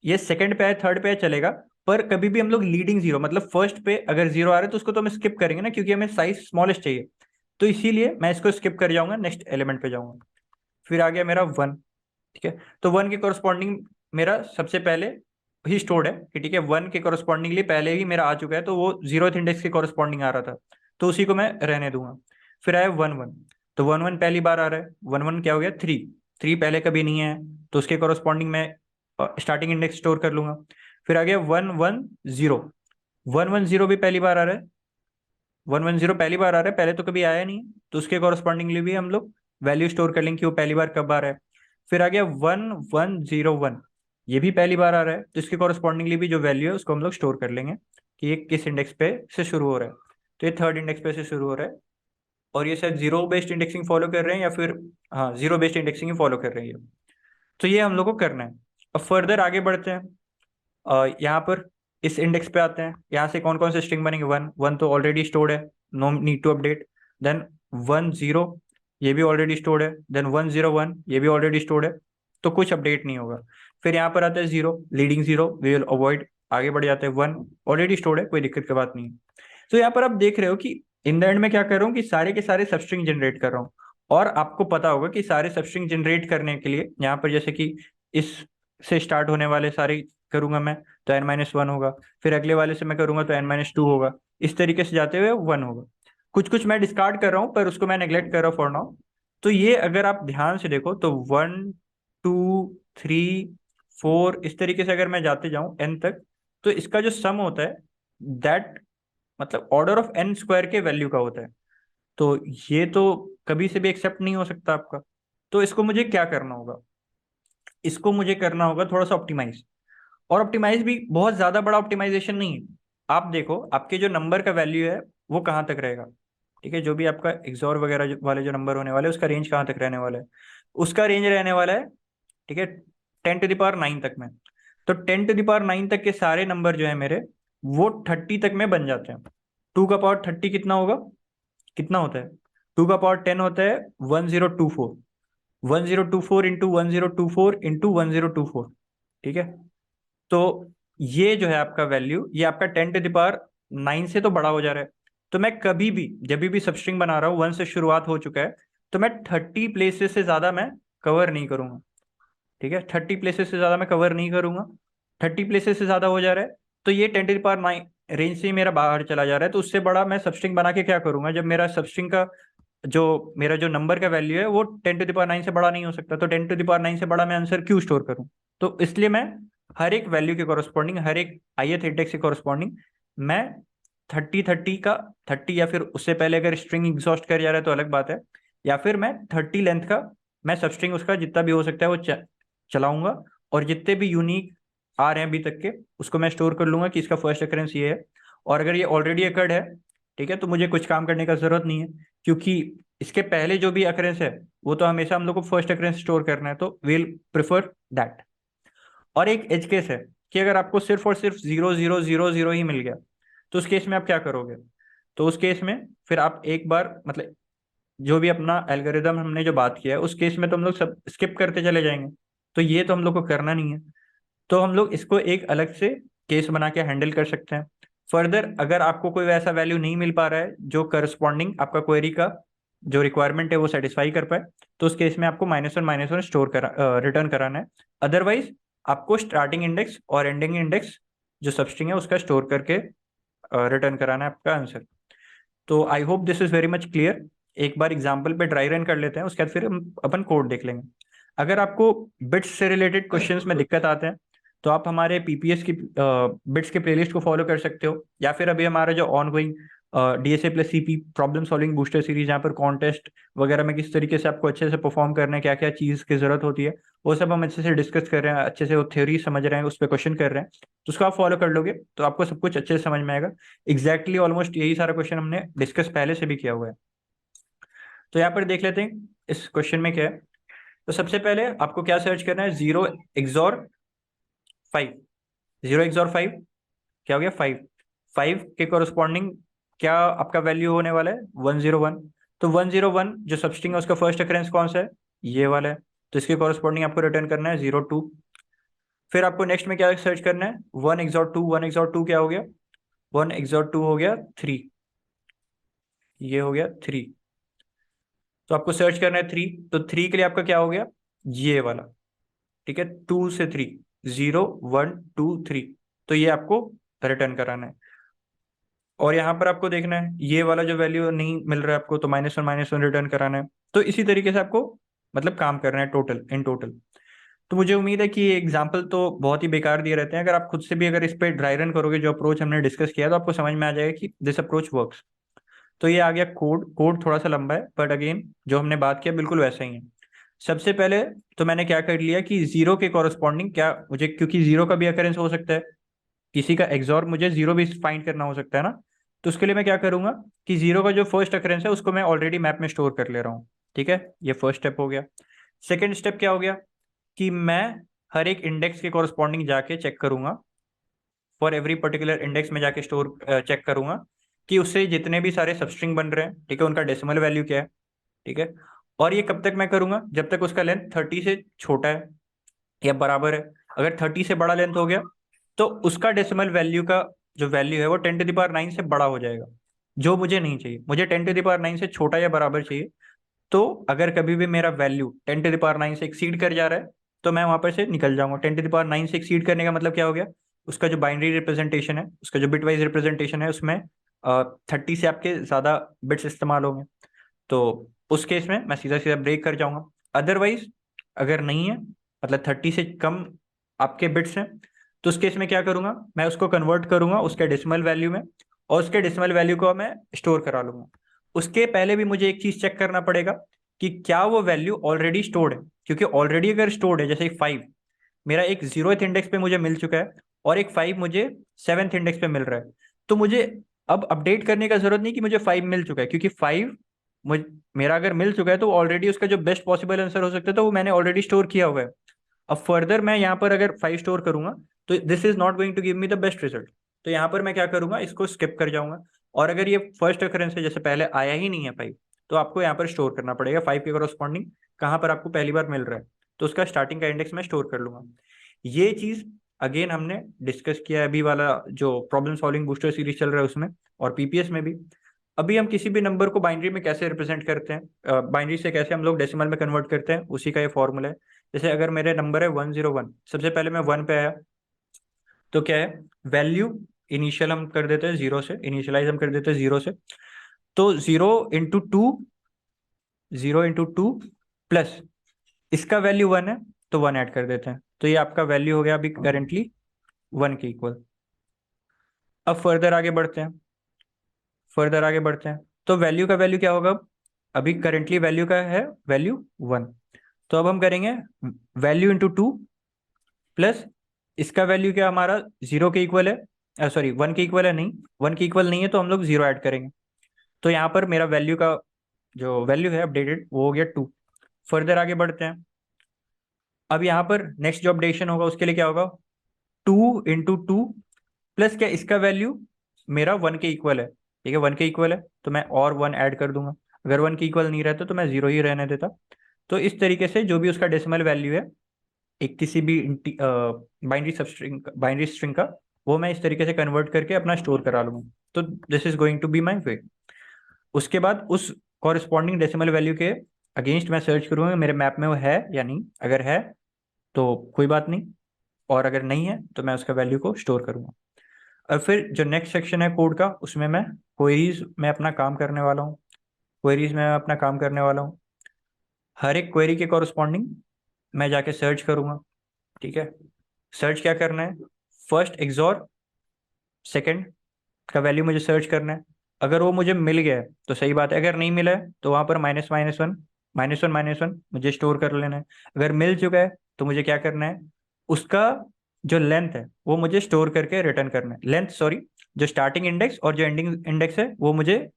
ये सेकंड पे है, थर्ड पे है, चलेगा, पर कभी भी हम लोग लीडिंग 0 मतलब फर्स्ट पे अगर 0 आ रहा है तो उसको तो हम स्किप करेंगे ना, क्योंकि हमें साइज स्मॉलेस्ट चाहिए। तो इसीलिए मैं इसको स्किप कर जाऊंगा, नेक्स्ट एलिमेंट पे जाऊंगा। फिर आ गया मेरा 1। ठीक है, तो 1 के कॉरस्पॉन्डिंग मेरा सबसे पहले ही स्टोर्ड है कि ठीक है, 1 के कॉरस्पॉन्डिंगली पहले ही मेरा आ चुका है, तो वो 0th इंडेक्स के कॉरस्पॉन्डिंग आ रहा था, तो उसी को मैं रहने दूंगा। फिर आया 1 1, तो 1 1 पहली बार आ रहा है, 1 1 क्या हो गया 3, 3 पहले कभी नहीं है, तो उसके कॉरस्पॉन्डिंग मैं स्टार्टिंग इंडेक्स स्टोर कर लूंगा। फिर आ गया 1 1 0, 1 1 0 भी पहली बार आ रहा है, 1 1 0 पहली बार आ रहा है, पहले तो कभी आया नहीं, तो उसके कॉरस्पॉन्डिंगली भी हम लोग वैल्यू स्टोर कर लेंगे कि वो पहली बार कब आ रहा है। फिर आ गया 1 1 0 1, ये भी पहली बार आ रहा है, तो इसके कॉरस्पॉन्डिंगली भी जो वैल्यू है उसको हम लोग स्टोर कर लेंगे कि ये किस इंडेक्स पे से शुरू हो रहा है। तो ये थर्ड इंडेक्स पे से शुरू हो रहा है, और ये शायद जीरो बेस्ड इंडेक्सिंग फॉलो कर रहे हैं, या फिर हाँ जीरो बेस्ड इंडेक्सिंग ही फॉलो कर रहे हैं ये। तो ये हम लोग को करना है। अब फर्दर आगे बढ़ते हैं, यहाँ पर इस इंडेक्स पे आते हैं, यहाँ से कौन कौन से स्ट्रिंग बनेंगे, 1 1 तो ऑलरेडी स्टोर्ड है, no need to update. Then 1 0, ये भी ऑलरेडी स्टोर्ड है। देन 1 0 1, ये भी ऑलरेडी स्टोर्ड है, तो कुछ अपडेट नहीं होगा। फिर यहाँ पर आता है 0, लीडिंग 0, वी विल अवॉइड, आगे बढ़ जाते हैं 1, ऑलरेडी स्टोर्ड है, कोई दिक्कत की बात नहीं है। तो यहाँ पर आप देख रहे हो कि इन द एंड में क्या कर रहा हूँ कि सारे के सारे सबस्ट्रिंग जनरेट कर रहा हूँ, और आपको पता होगा कि सारे सबस्ट्रिंग जनरेट करने के लिए यहाँ पर जैसे कि इस से स्टार्ट होने वाले सारे करूंगा मैं, तो n-1 होगा, फिर अगले वाले से मैं करूंगा तो n-2 होगा, इस तरीके से जाते हुए 1 होगा। कुछ कुछ मैं डिस्कार्ड कर रहा हूँ, पर उसको मैं नेग्लेक्ट कर रहा हूँ फॉर नाउ। तो ये अगर आप ध्यान से देखो तो 1 2 3 4, इस तरीके से अगर मैं जाते जाऊं n तक, तो इसका जो सम होता है दैट मतलब ऑर्डर ऑफ n स्क्वायर के वैल्यू का होता है। तो ये तो कभी से भी एक्सेप्ट नहीं हो सकता आपका। तो इसको मुझे क्या करना होगा, इसको मुझे करना होगा थोड़ा सा ऑप्टिमाइज। और ऑप्टिमाइज भी बहुत ज्यादा बड़ा ऑप्टिमाइजेशन नहीं है। आप देखो आपके जो नंबर का वैल्यू है वो कहाँ तक रहेगा, ठीक है, जो भी आपका एक्सॉर वगैरह वाले जो नंबर होने वाले हैं उसका रेंज कहाँ तक रहने वाला है, उसका रेंज रहने वाला है, ठीक है, 10⁹ तक में। तो 10⁹ तक के सारे नंबर जो है मेरे, वो 30 तक में बन जाते हैं। 2 का पावर 30 कितना होगा, कितना होता है, 2 का पावर 10 होता है 1024। 1024 इंटू 1024 इंटू 1024, ठीक है। तो ये जो है आपका वैल्यू, ये आपका 10⁹ से तो बड़ा हो जा रहा है। तो मैं कभी भी जब भी सबस्ट्रिंग बना रहा हूँ, 1 से शुरुआत हो चुका है, तो मैं 30 प्लेसेस से ज्यादा मैं कवर नहीं करूंगा, ठीक है, 30 प्लेसेस से ज्यादा मैं कवर नहीं करूंगा। 30 प्लेसेस से ज्यादा हो जा रहा है, तो ये 10⁹ रेंज से ही मेरा बाहर चला जा रहा है। तो उससे बड़ा मैं सबस्ट्रिंग बना के क्या करूंगा, जब मेरा सबस्ट्रिंग का मेरा जो नंबर का वैल्यू है वो 10⁹ से बड़ा नहीं हो सकता, तो 10⁹ से बड़ा मैं आंसर क्यों स्टोर करूं। तो इसलिए मैं हर एक वैल्यू के कॉरस्पॉन्डिंग, हर एक ith इंडेक्स के कॉरस्पॉन्डिंग मैं 30 का 30, या फिर उससे पहले अगर स्ट्रिंग एग्जॉस्ट कर जा रहा है तो अलग बात है, या फिर मैं 30 लेंथ का मैं सबस्ट्रिंग उसका जितना भी हो सकता है वो चलाऊंगा। और जितने भी यूनिक आ रहे हैं अभी तक के, उसको मैं स्टोर कर लूंगा कि इसका फर्स्ट अकरेंस ये है। और अगर ये ऑलरेडी अकर्ड है, ठीक है, तो मुझे कुछ काम करने का जरूरत नहीं है, क्योंकि इसके पहले जो भी अकरेंस है वो तो हमेशा हम लोग को फर्स्ट अकरेंस स्टोर करना है, तो वील प्रिफर दैट। और एक एज केस है कि अगर आपको सिर्फ और सिर्फ 0 0 0 0 ही मिल गया, तो उस केस में आप क्या करोगे। तो उस केस में फिर आप एक बार मतलब जो भी अपना एल्गोरिदम हमने जो बात किया है उस केस में तो हम लोग सब स्किप करते चले जाएंगे। तो ये तो हम लोग को करना नहीं है। तो हम लोग इसको एक अलग से केस बना के हैंडल कर सकते हैं। फर्दर अगर आपको कोई वैसा वैल्यू नहीं मिल पा रहा है जो करस्पॉन्डिंग आपका क्वेरी का जो रिक्वायरमेंट है वो सेटिस्फाई कर पाए, तो उस केस में आपको -1 स्टोर करा रिटर्न कराना है। अदरवाइज आपको स्टार्टिंग इंडेक्स और एंडिंग इंडेक्स जो सबस्ट्रिंग है उसका स्टोर करके रिटर्न कराना है आपका आंसर। तो I hope this is very much clear. एक बार एग्जाम्पल पे ड्राई रन कर लेते हैं, उसके बाद फिर हम अपन कोड देख लेंगे। अगर आपको बिट्स से रिलेटेड क्वेश्चंस में दिक्कत आते हैं, तो आप हमारे पीपीएस की बिट्स के प्लेलिस्ट को फॉलो कर सकते हो, या फिर अभी हमारा जो on going DSA plus CP problem solving booster series, जहाँ पर कॉन्टेस्ट वगैरह में किस तरीके से आपको अच्छे से परफॉर्म करना है, क्या क्या चीज़ की जरूरत होती है, वो सब हम अच्छे से डिस्कस कर रहे हैं, अच्छे से वो थ्योरी समझ रहे हैं, उस पर क्वेश्चन कर रहे हैं। तो उसको आप फॉलो कर लोगे तो आपको सब कुछ अच्छे से समझ में आएगा। एग्जैक्टली ऑलमोस्ट यही सारा क्वेश्चन हमने डिस्कस पहले से भी किया हुआ है। तो यहाँ पर देख लेते हैं इस क्वेश्चन में क्या है। तो सबसे पहले आपको क्या सर्च करना है, 0 XOR 5। 0 XOR 5 क्या हो गया, 5। 5 के कोरस्पॉन्डिंग क्या आपका वैल्यू होने वाला है, 101। तो 101 जो सबस्ट्रिंग है उसका फर्स्ट अकरेंस कौन सा है, ये वाला है। तो इसके कोरस्पॉन्डिंग आपको रिटर्न करना है 02। फिर आपको नेक्स्ट में क्या सर्च करना है, 1 XOR 2। 1 XOR 2 क्या हो गया, 1 XOR 2 हो गया 3, ये हो गया 3। तो आपको सर्च करना है 3। तो 3 के लिए आपका क्या हो गया, ये वाला, ठीक है, 2 से 3, 0 1 2 3। तो ये आपको रिटर्न कराना है। और यहाँ पर आपको देखना है ये वाला जो वैल्यू नहीं मिल रहा है आपको, तो -1 रिटर्न कराना है। तो इसी तरीके से आपको मतलब काम करना है टोटल इन टोटल। तो मुझे उम्मीद है कि ये एग्जाम्पल तो बहुत ही बेकार दिए रहते हैं, अगर आप खुद से भी अगर इस पर ड्राई रन करोगे जो अप्रोच हमने डिस्कस किया, तो आपको समझ में आ जाएगा कि दिस अप्रोच वर्क्स। तो ये आ गया कोड। कोड थोड़ा सा लंबा है, बट अगेन जो हमने बात किया बिल्कुल वैसा ही है। सबसे पहले तो मैंने क्या कर लिया कि 0 के कॉरस्पॉन्डिंग क्या मुझे, क्योंकि 0 का भी अकरेंस हो सकता है, किसी का एक्सॉर मुझे 0 भी फाइंड करना हो सकता है ना। तो उसके लिए मैं क्या करूंगा कि 0 का जो फर्स्ट अकरेंस है उसको मैं ऑलरेडी मैप में स्टोर कर ले रहा हूँ, ठीक है, ये फर्स्ट स्टेप हो गया। सेकेंड स्टेप क्या हो गया कि मैं हर एक इंडेक्स के कॉरस्पॉन्डिंग जाके चेक करूंगा, फॉर एवरी पर्टिकुलर इंडेक्स में जाके स्टोर चेक करूंगा कि उससे जितने भी सारे सबस्ट्रिंग बन रहे हैं, ठीक है, उनका डेसिमल वैल्यू क्या है, ठीक है। और ये कब तक मैं करूंगा, जब तक उसका लेंथ 30 से छोटा है या बराबर है। अगर 30 से बड़ा लेंथ हो गया तो उसका डेसिमल वैल्यू का जो वैल्यू है वो 10⁹ से बड़ा हो जाएगा, जो मुझे नहीं चाहिए। मुझे 10⁹ से छोटा या बराबर चाहिए। तो अगर कभी भी मेरा वैल्यू 10⁹ से एक्सीड कर जा रहा है, तो मैं वहां पर से निकल जाऊंगा। 10⁹ से एक्सीड करने का मतलब क्या हो गया, उसका जो बाइनरी रिप्रेजेंटेशन है, उसका जो बिट वाइज रिप्रेजेंटेशन है, उसमें 30 से आपके ज्यादा बिट्स इस्तेमाल होंगे। तो उस केस में मैं सीधा सीधा ब्रेक कर जाऊंगा। अदरवाइज अगर नहीं है, मतलब 30 से कम आपके बिट्स हैं, तो उस केस में क्या करूंगा, मैं उसको कन्वर्ट करूंगा उसके डेसिमल वैल्यू में, और उसके डेसिमल वैल्यू को मैं स्टोर करा लूंगा। उसके पहले भी मुझे एक चीज चेक करना पड़ेगा कि क्या वो वैल्यू ऑलरेडी स्टोर्ड है, क्योंकि ऑलरेडी अगर स्टोर्ड है, जैसे 5 मेरा एक 0th इंडेक्स पे मुझे मिल चुका है और एक 5 मुझे 7th इंडेक्स पे मिल रहा है, तो मुझे अब अपडेट करने का जरूरत नहीं कि मुझे 5 मिल चुका है, क्योंकि 5 मुझ मेरा अगर मिल चुका है तो ऑलरेडी उसका जो बेस्ट पॉसिबल आंसर हो सकता है तो वो मैंने ऑलरेडी स्टोर किया हुआ है। अब फर्दर मैं यहाँ पर अगर 5 स्टोर करूंगा तो this is not going to give me the best result, तो यहाँ पर मैं क्या करूंगा, इसको स्किप कर जाऊंगा। और अगर ये फर्स्ट अकरेंस है, जैसे पहले आया ही नहीं है 5, तो आपको यहाँ पर स्टोर करना पड़ेगा 5 के करस्पॉन्डिंग कहाँ पर आपको पहली बार मिल रहा है, तो उसका स्टार्टिंग का इंडेक्स मैं स्टोर कर लूंगा। ये चीज अगेन हमने डिस्कस किया है अभी वाला जो प्रॉब्लम सॉल्विंग बूस्टर सीरीज चल रहा है उसमें, और पीपीएस में भी। अभी हम किसी भी नंबर को बाइनरी में कैसे रिप्रेजेंट करते हैं, बाइनरी से कैसे हम लोग डेसिमल में कन्वर्ट करते हैं, उसी का ये फॉर्मूला है। जैसे अगर मेरे नंबर है 101, सबसे पहले मैं 1 पे आया, तो क्या है, वैल्यू इनिशियल हम कर देते हैं 0 से, इनिशियलाइज हम कर देते हैं 0 से, तो 0 इंटू टू प्लस इसका वैल्यू 1 है, तो 1 ऐड कर देते हैं, तो ये आपका वैल्यू हो गया अभी करेंटली 1 के इक्वल। अब फर्दर आगे बढ़ते हैं, तो वैल्यू का वैल्यू क्या होगा अब, अभी करेंटली वैल्यू का है वैल्यू 1, तो अब हम करेंगे वैल्यू इंटू टू प्लस इसका वैल्यू क्या हमारा 0 के इक्वल है, सॉरी 1 के इक्वल है, नहीं 1 के इक्वल नहीं है, तो हम लोग 0 ऐड करेंगे, तो यहाँ पर मेरा वैल्यू का जो वैल्यू है अपडेटेड वो हो गया 2। फर्दर आगे बढ़ते हैं, अब यहाँ पर नेक्स्ट जो अपडेशन होगा उसके लिए क्या होगा, 2 इंटू टू प्लस क्या इसका वैल्यू मेरा 1 के इक्वल है, ठीक है 1 के इक्वल है, तो मैं और 1 ऐड कर दूंगा, अगर 1 के इक्वल नहीं रहता तो मैं 0 ही रहने देता। तो इस तरीके से जो भी उसका डेसिमल वैल्यू है एक किसी भी बाइनरी स्ट्रिंग का, वो मैं इस तरीके से कन्वर्ट करके अपना स्टोर करा लूंगा, तो this is going to be my way. उसके बाद उस कॉरेस्पॉन्डिंग डेसिमल वैल्यू के अगेंस्ट मैं सर्च करूंगा मेरे मैप में वो है या नहीं, अगर है तो कोई बात नहीं, और अगर नहीं है तो मैं उसका वैल्यू को स्टोर करूंगा। और फिर जो नेक्स्ट सेक्शन है कोड का, उसमें मैं क्वेरीज में अपना काम करने वाला हूँ, हर एक क्वेरी के कॉरेस्पॉन्डिंग मैं जाके सर्च करूंगा, ठीक है। सर्च क्या करना है, फर्स्ट एक्सॉर सेकंड का वैल्यू मुझे सर्च करना है, अगर वो मुझे मिल गया है तो सही बात है, अगर नहीं मिला है तो वहां पर माइनस वन मुझे स्टोर कर लेना है। अगर मिल चुका है तो मुझे क्या करना है, उसका जो लेंथ है वो मुझे स्टोर करके रिटर्न करना है, लेंथ सॉरी, जो स्टार्टिंग इंडेक्स और जो एंडिंग इंडेक्स है वो मुझे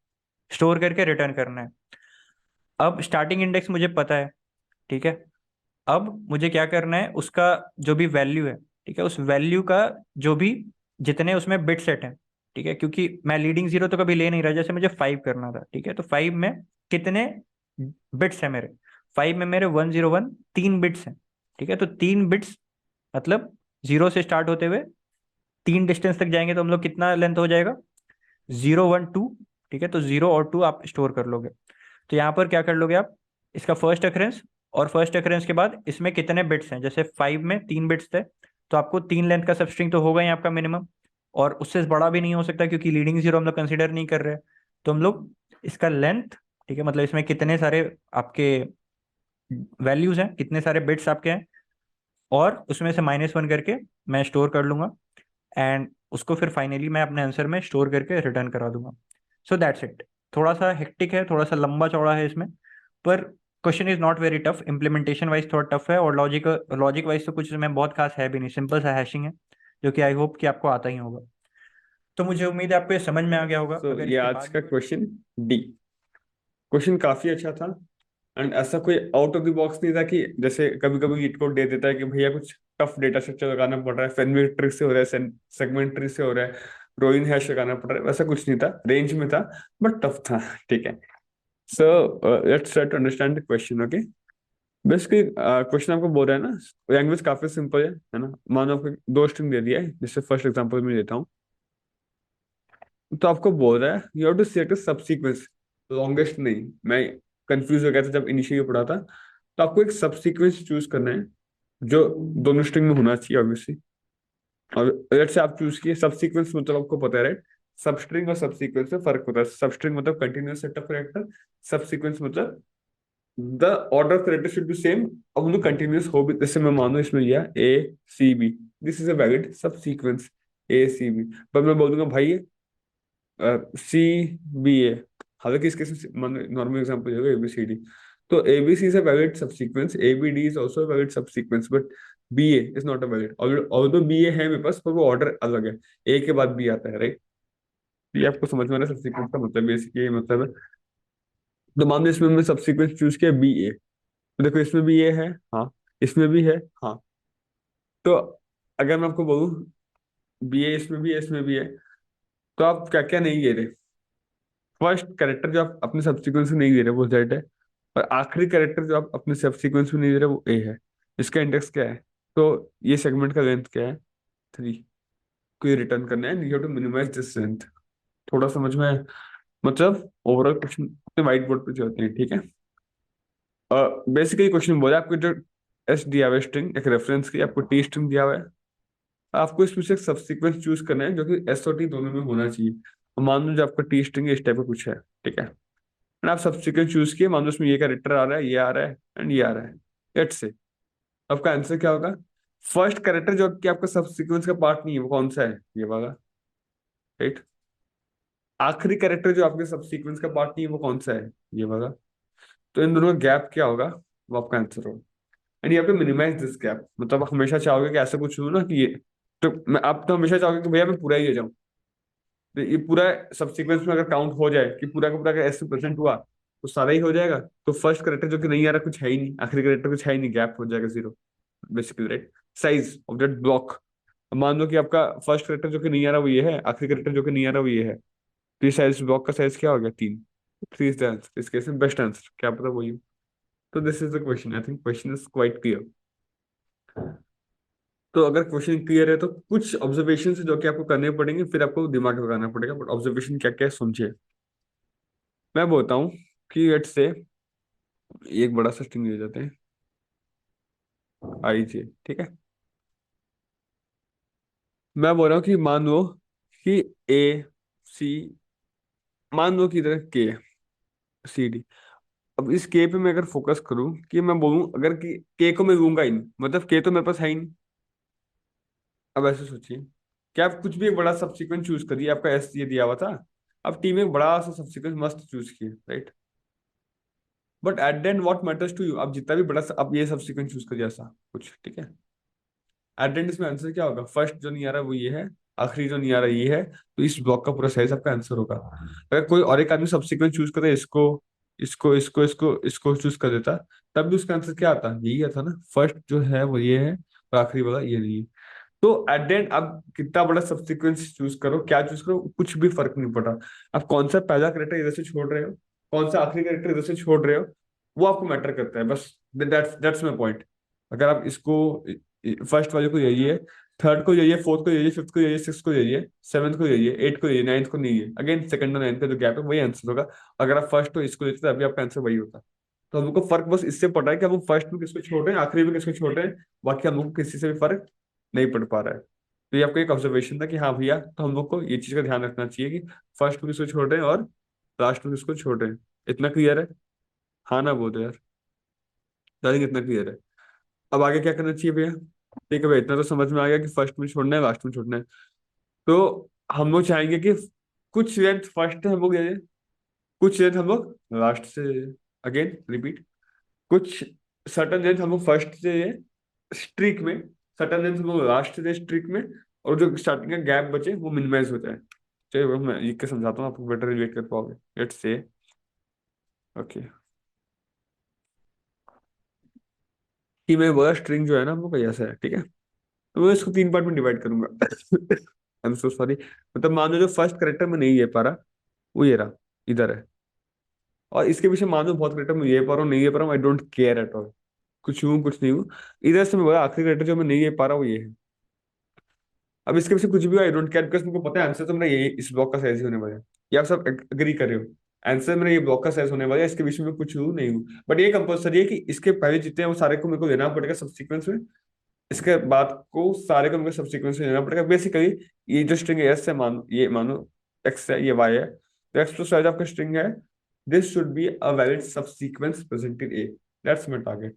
स्टोर करके रिटर्न करना है। अब स्टार्टिंग इंडेक्स मुझे पता है, ठीक है। अब मुझे क्या करना है, उसका जो भी वैल्यू है, ठीक है, उस वैल्यू का जो भी जितने उसमें बिट सेट हैं, ठीक है, क्योंकि मैं लीडिंग जीरो तो कभी ले नहीं रहा, जैसे मुझे 5 करना था, ठीक है, तो 5 में कितने बिट्स हैं मेरे, 5 में मेरे 101 3 बिट्स हैं, ठीक है, तो 3 बिट्स मतलब 0 से स्टार्ट होते हुए 3 डिस्टेंस तक जाएंगे तो हम लोग कितना लेंथ हो जाएगा, 0 1 2, ठीक है, तो 0 और 2 आप स्टोर कर लोगे। तो यहाँ पर क्या कर लोगे आप, इसका फर्स्ट अकरेंस, और फर्स्ट अकरेंस के बाद इसमें कितने बिट्स हैं, जैसे 5 में 3 बिट्स थे, तो आपको 3 लेंथ का सबस्ट्रिंग तो होगा ही आपका मिनिमम, और उससे बड़ा भी नहीं हो सकता क्योंकि लीडिंग जीरो हम लोग कंसिडर नहीं कर रहे हैं, तो हम लोग इसका लेंथ, ठीक है, मतलब इसमें कितने सारे आपके वैल्यूज हैं, कितने सारे बिट्स आपके हैं, और उसमें से -1 करके मैं स्टोर कर लूंगा, एंड उसको फिर फाइनली मैं अपने आंसर में स्टोर करके रिटर्न करा दूंगा। So that's it. थोड़ा सा हेक्टिक है, थोड़ा सा लंबा चौड़ा है इसमें, पर question is not very tough, implementation wise थोड़ा टफ है, और लॉजिक वाइज तो कुछ इसमें बहुत खास है भी नहीं, सिंपल सा हैशिंग है जो कि आई होप कि आपको आता ही होगा। तो मुझे उम्मीद है आपको ये समझ में आ गया होगा। अगर ये इसके आज बाद का क्वेश्चन डी, क्वेश्चन काफी अच्छा था, एंड ऐसा कोई आउट ऑफ द बॉक्स नहीं था कि जैसे कभी कभी गिट कोड दे देता है कि भैया कुछ टफ डेटा स्ट्रक्चर लगाना पड़ रहा है, फेनवी ट्री से हो रहा है, सेगमेंट ट्री से हो रहा है, रोइन हैश लगाना पड़ रहा है, वैसा कुछ नहीं था, रेंज में था बट टफ था, ठीक है। So let's try to understand the question, okay. Basically question आपको बोल रहा है ना, लैंग्वेज काफी सिंपल है ना, मानो आपको 2 स्ट्रिंग दे दिया है, जिससे फर्स्ट एग्जांपल में देता हूँ, तो आपको बोल रहा है यू हैव टू सिलेक्ट सब सीक्वेंस, लॉन्गेस्ट नहीं, मैं कंफ्यूज हो गया था जब इनिशियली पढ़ा था, तो आपको एक सब सीक्वेंस चूज करना है जो दोनों स्ट्रिंग में होना चाहिए ऑब्वियसली, और लेट्स से आप चूज किए सब सीक्वेंस, मतलब आपको पता है राइट, सब स्ट्रिंग और सब सीक्वेंस में फर्क होता है, सब स्ट्रिंग मतलब कंटिन्यूअस सेट ऑफ कैरेक्टर, सब सीक्वेंस मतलब the order of character should be same. अब हम लोग कंटिन्यूस हो भी, जैसे मैं मानो इसमें लिया A C B, this is a valid subsequence A C B, पर मैं बोल दूंगा भाई सी बी ए, हालांकि इसके नॉर्मल एग्जांपल होगा ए बी सी डी, तो A B C is a valid subsequence, A B D is also a valid subsequence, but B A is not a valid, although B A है मेरे पास, पर वो order अलग है, ए के बाद B आता है, राइट। ये आपको समझ में आ रहा है सब सीक्वेंस का मतलब, बेसिकली ये मतलब है। तो मान लो इसमें मैंने सब सीक्वेंस चूज किया बी ए, तो देखो इसमें भी ये है, हाँ, इसमें भी है, हाँ। तो अगर मैं आपको बोलूं बी ए इसमें भी है, इसमें भी है, तो आप क्या क्या नहीं ले रहे, फर्स्ट कैरेक्टर जो आप अपने सब्सिक्वेंस में नहीं दे रहे वो जेड है, और आखिरी कैरेक्टर जो आप अपने सब्सिक्वेंस में नहीं दे रहे वो ए है। इसका इंडेक्स क्या है, तो ये सेगमेंट का लेंथ क्या है, 3, को ये रिटर्न करना है, you have to minimize this length. थोड़ा समझ में आया? मतलब ओवरऑल क्वेश्चन अपने व्हाइट बोर्ड पे जो होते हैं, ठीक है। बेसिकली क्वेश्चन बोला आपको, जो एस दिया हुआ है स्ट्रिंग, एक रेफरेंस की आपको टी स्ट्रिंग दिया हुआ है, आपको इसमें से एक सब्सीक्वेंस चूज करना है जो कि एस और टी दोनों में होना चाहिए। और मान लो जो आपका टी स्ट्रिंग इस टाइप का कुछ है, ठीक है, एंड आप सब्सीक्वेंस चूज किए, मान लो उसमें ये कैरेक्टर आ रहा है, ये आ रहा है एंड ये आ रहा है, लेट्स से, आपका आंसर क्या होगा, फर्स्ट कैरेक्टर जो कि आपका सब्सीक्वेंस का पार्ट नहीं है वो कौन सा है, ये वाला, राइट। आखिरी कैरेक्टर जो आपके सब्सीक्वेंस का पार्ट नहीं है वो कौन सा है, ये वाला। तो इन दोनों का गैप क्या होगा, वो आपका आंसर होगा। एंड यहाँ पे मिनिमाइज दिस गैप, मतलब आप हमेशा चाहोगे कि ऐसा कुछ हो ना कि ये, तो मैं, आप तो हमेशा चाहोगे कि भैया मैं पूरा ही हो जाऊं, तो ये पूरा सब्सीक्वेंस में अगर काउंट हो जाए कि पूरा का पूरा ऐसे प्रेजेंट हुआ तो सारा ही हो जाएगा, तो फर्स्ट करेक्टर जो कि नहीं आ रहा कुछ है ही नहीं, आखिरी करेक्टर कुछ है ही नहीं, गैप हो जाएगा 0, basically, right. Size of that block, मान लो कि आपका फर्स्ट करेक्टर जो कि नहीं आ रहा वो ये है, आखिरी करेक्टर जो कि नहीं आ रहा वो ये है, तो ये साइज ब्लॉक का साइज क्या हो गया, 3। 3 इज द आंसर, इस केस में बेस्ट आंसर क्या पता वही हो। तो this is the question, I think question is quite clear. तो अगर क्वेश्चन क्लियर है तो कुछ ऑब्जर्वेशन जो कि आपको करने पड़ेंगे, फिर आपको दिमाग लगाना पड़ेगा, बट ऑब्जर्वेशन क्या क्या है समझिए। मैं बोलता हूँ कि लेट्स से एक बड़ा सा स्ट्रिंग ले जाते हैं, आई जे, ठीक है। मैं बोल रहा हूँ कि मान लो कि ए सी, मान लो कि इधर के सी डी। अब इस के पे मैं अगर फोकस करूँ कि मैं बोलूँ अगर कि के को मैं लूंगा ही नहीं, मतलब के तो मेरे पास है ही नहीं। अब ऐसे सोचिए कि आप कुछ भी एक बड़ा सब्सिक्वेंस चूज करिए, आपका एस ये दिया हुआ था, अब टी में एक बड़ा सा सब्सिक्वेंस मस्त चूज किए, right. But at the end what matters to you, आप जितना भी बड़ा अब ये सब्सिक्वेंस चूज करिए ऐसा कुछ, ठीक है। एट द एंड इसमें आंसर क्या होगा, फर्स्ट जो नहीं आ रहा वो ये है, आखिरी जो नहीं आ रहा ये है, तो इस ब्लॉक का पूरा साइज आपका आंसर होगा। अगर कोई और एक आदमी सब्सिक्वेंस चूज करे, इसको इसको इसको इसको इसको चूज कर देता, तब भी उसका आंसर क्या आता, यही आता ना, फर्स्ट जो है वो ये है और आखिरी वाला ये नहीं है। तो एट द एंड आप कितना बड़ा सब्सिक्वेंस चूज करो, क्या चूज करो, कुछ भी फर्क नहीं पड़ा। आप कौन सा पहला करेक्टर इधर से छोड़ रहे हो, कौन सा आखिरी करेक्टर इधर से छोड़ रहे हो, वो आपको मैटर करता है बस। That's my point. अगर आप इसको फर्स्ट वाले को यही है, थर्ड को यही है, फोर्थ को यही है, फिफ्थ को यही है, सिक्स को यही है, सेवन्थ को यही है, एट को यही है, नाइन्थ को नहीं है, अगेन सेकंड और नाइन्थ का जो गैप है वही आंसर होगा। अगर आप फर्स्ट को इसको लेते तो अभी आपका आंसर वही होता। तो हमको फर्क बस इससे पड़ रहा है कि हम फर्स्ट में किसको छोड़ रहे हैं, आखिरी में किसको छोड़ रहे हैं, बाकी हम लोग को किसी से भी फर्क नहीं पड़ पा रहा है। तो ये आपको एक ऑब्जर्वेशन था कि हाँ भैया, तो हम लोग को ये चीज का ध्यान रखना चाहिए कि फर्स्ट में किसको छोड़ रहे हैं और लास्ट में किसको छोड़ रहे हैं। इतना क्लियर है? हाँ ना बोल दो यार, दादी इतना क्लियर है। अब आगे क्या करना चाहिए भैया? ठीक है भैया, इतना तो समझ में आ गया कि फर्स्ट में छोड़ना है, लास्ट में छोड़ना है। तो हम लोग चाहेंगे कि कुछ लेंथ फर्स्ट से हम लोग ले लें, कुछ लेंथ हम लोग लास्ट से, अगेन रिपीट, कुछ सर्टन लेंथ हम लोग फर्स्ट से स्ट्रीक में, सर्टन लेंथ हम लोग लास्ट से स्ट्रीक में, और जो स्टार्टिंग का गैप बचे वो मिनिमाइज हो जाए। चलिए वो मैं लिख के समझाता हूँ, आपको बेटर रिलेट कर पाओगे। लेट्स से, ओके, कि मैं बोला स्ट्रिंग जो है ना वो कोई ऐसा है, ठीक है। तो मैं इसको 3 पार्ट में डिवाइड करूंगा। आई एम सो सॉरी, मतलब मान लो जो फर्स्ट करेक्टर मैं नहीं ले पा रहा वो ये रहा, इधर है, और इसके पीछे मान लो बहुत करेक्टर मैं ये पा रहा हूँ, नहीं ये पा रहा हूँ, I don't care at all, कुछ हूँ कुछ नहीं हूँ। इधर से मैं बोला आखिरी करेक्टर जो मैं नहीं ये पा रहा वो ये है। अब इसके पीछे कुछ भी आई डोंट केयर, बिकॉज मुझको पता है आंसर तो मेरा ये इस ब्लॉक का साइज ही होने वाला है। ये आप सब अग्री कर रहे हो, आंसर मेरा ये ब्लॉक का साइज होने वाला है, इसके बीच में कुछ हूँ नहीं हूँ। बट ये कंपलसरी है कि इसके पहले जितने हैं वो सारे को मेरे को लेना पड़ेगा सब सीक्वेंस में, इसके बाद को सारे को मेरे को सब सीक्वेंस में लेना पड़ेगा बेसिकली। ये जो स्ट्रिंग है एस है, मानो ये मानो एक्स है, ये वाई है, तो एक्स प्लस वाई आपका स्ट्रिंग है, this should be a valid subsequence present in A, that's my target.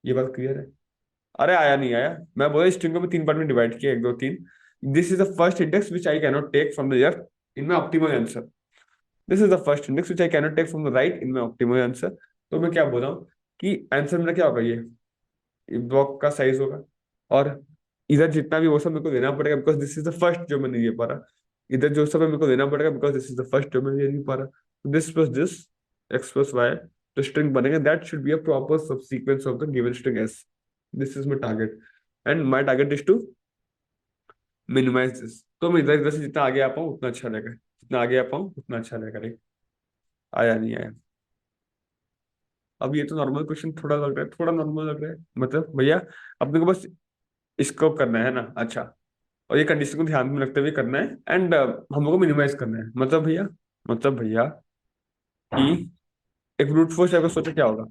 ये बात क्लियर है? अरे आया नहीं आया, मैं बोला स्ट्रिंग को मैं तीन पार्ट में डिवाइड किया, एक दो तीन। This is the first index which I cannot take from the left in my optimal answer, this is the first index which I cannot take from the right in my optimal answer. तो मैं क्या बोल रहा हूँ कि answer मेरा क्या होगा, ये ब्लॉक का साइज होगा, और इधर जितना भी वो सब मेरे को देना पड़ेगा, because this is the first जो मैं नहीं दे पा रहा। इधर जो सब है मेरे को देना पड़ेगा, because this is the first जो मैं ये नहीं पा रहा। This plus this, X plus Y, जो स्ट्रिंग बनेगा that should be a proper subsequence of the given string S. This is my target, and my target is to minimize this. तो मैं इधर इधर से जितना आगे आ पाऊँ उतना अच्छा रहेगा, जितना आगे आ पाऊँ उतना अच्छा रहेगा। राइट? आया नहीं आया? अब ये तो नॉर्मल क्वेश्चन थोड़ा लग रहा है, थोड़ा नॉर्मल लग रहा है, मतलब भैया अपने को बस इसको करना है ना, अच्छा, और ये कंडीशन को ध्यान में रखते हुए करना है, एंड हम लोग को मिनिमाइज करना है। मतलब भैया कि एक ब्रूट फोर्स टाइप का सोचा क्या होगा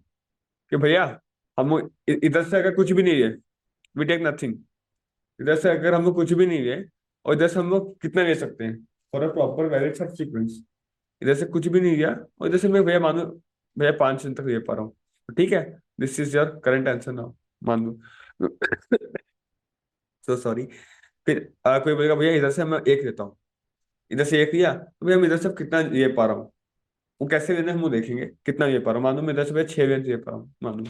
कि भैया हम लोग इधर से अगर कुछ भी नहीं है, वी टेक नथिंग। इधर से अगर हम लोग कुछ भी नहीं है, और इधर से हम लोग कितना ले सकते हैं फॉर अ प्रॉपर वैलिड सब सीक्वेंस। इधर से कुछ भी नहीं लिया, और इधर से मैं भैया मानो भैया 5 दिन तक ले पा रहा हूँ, तो ठीक है, this is your current answer now, मान लो। So sorry. फिर कोई बोलेगा भैया इधर से मैं एक लेता हूँ, इधर से एक लिया तो भैया मैं इधर से अब कितना ले पा रहा हूँ, वो कैसे लेना है हम वो देखेंगे, कितना ले पा रहा हूँ। मान लो मैं इधर से भैया 6 ले पा रहा हूँ मान लो,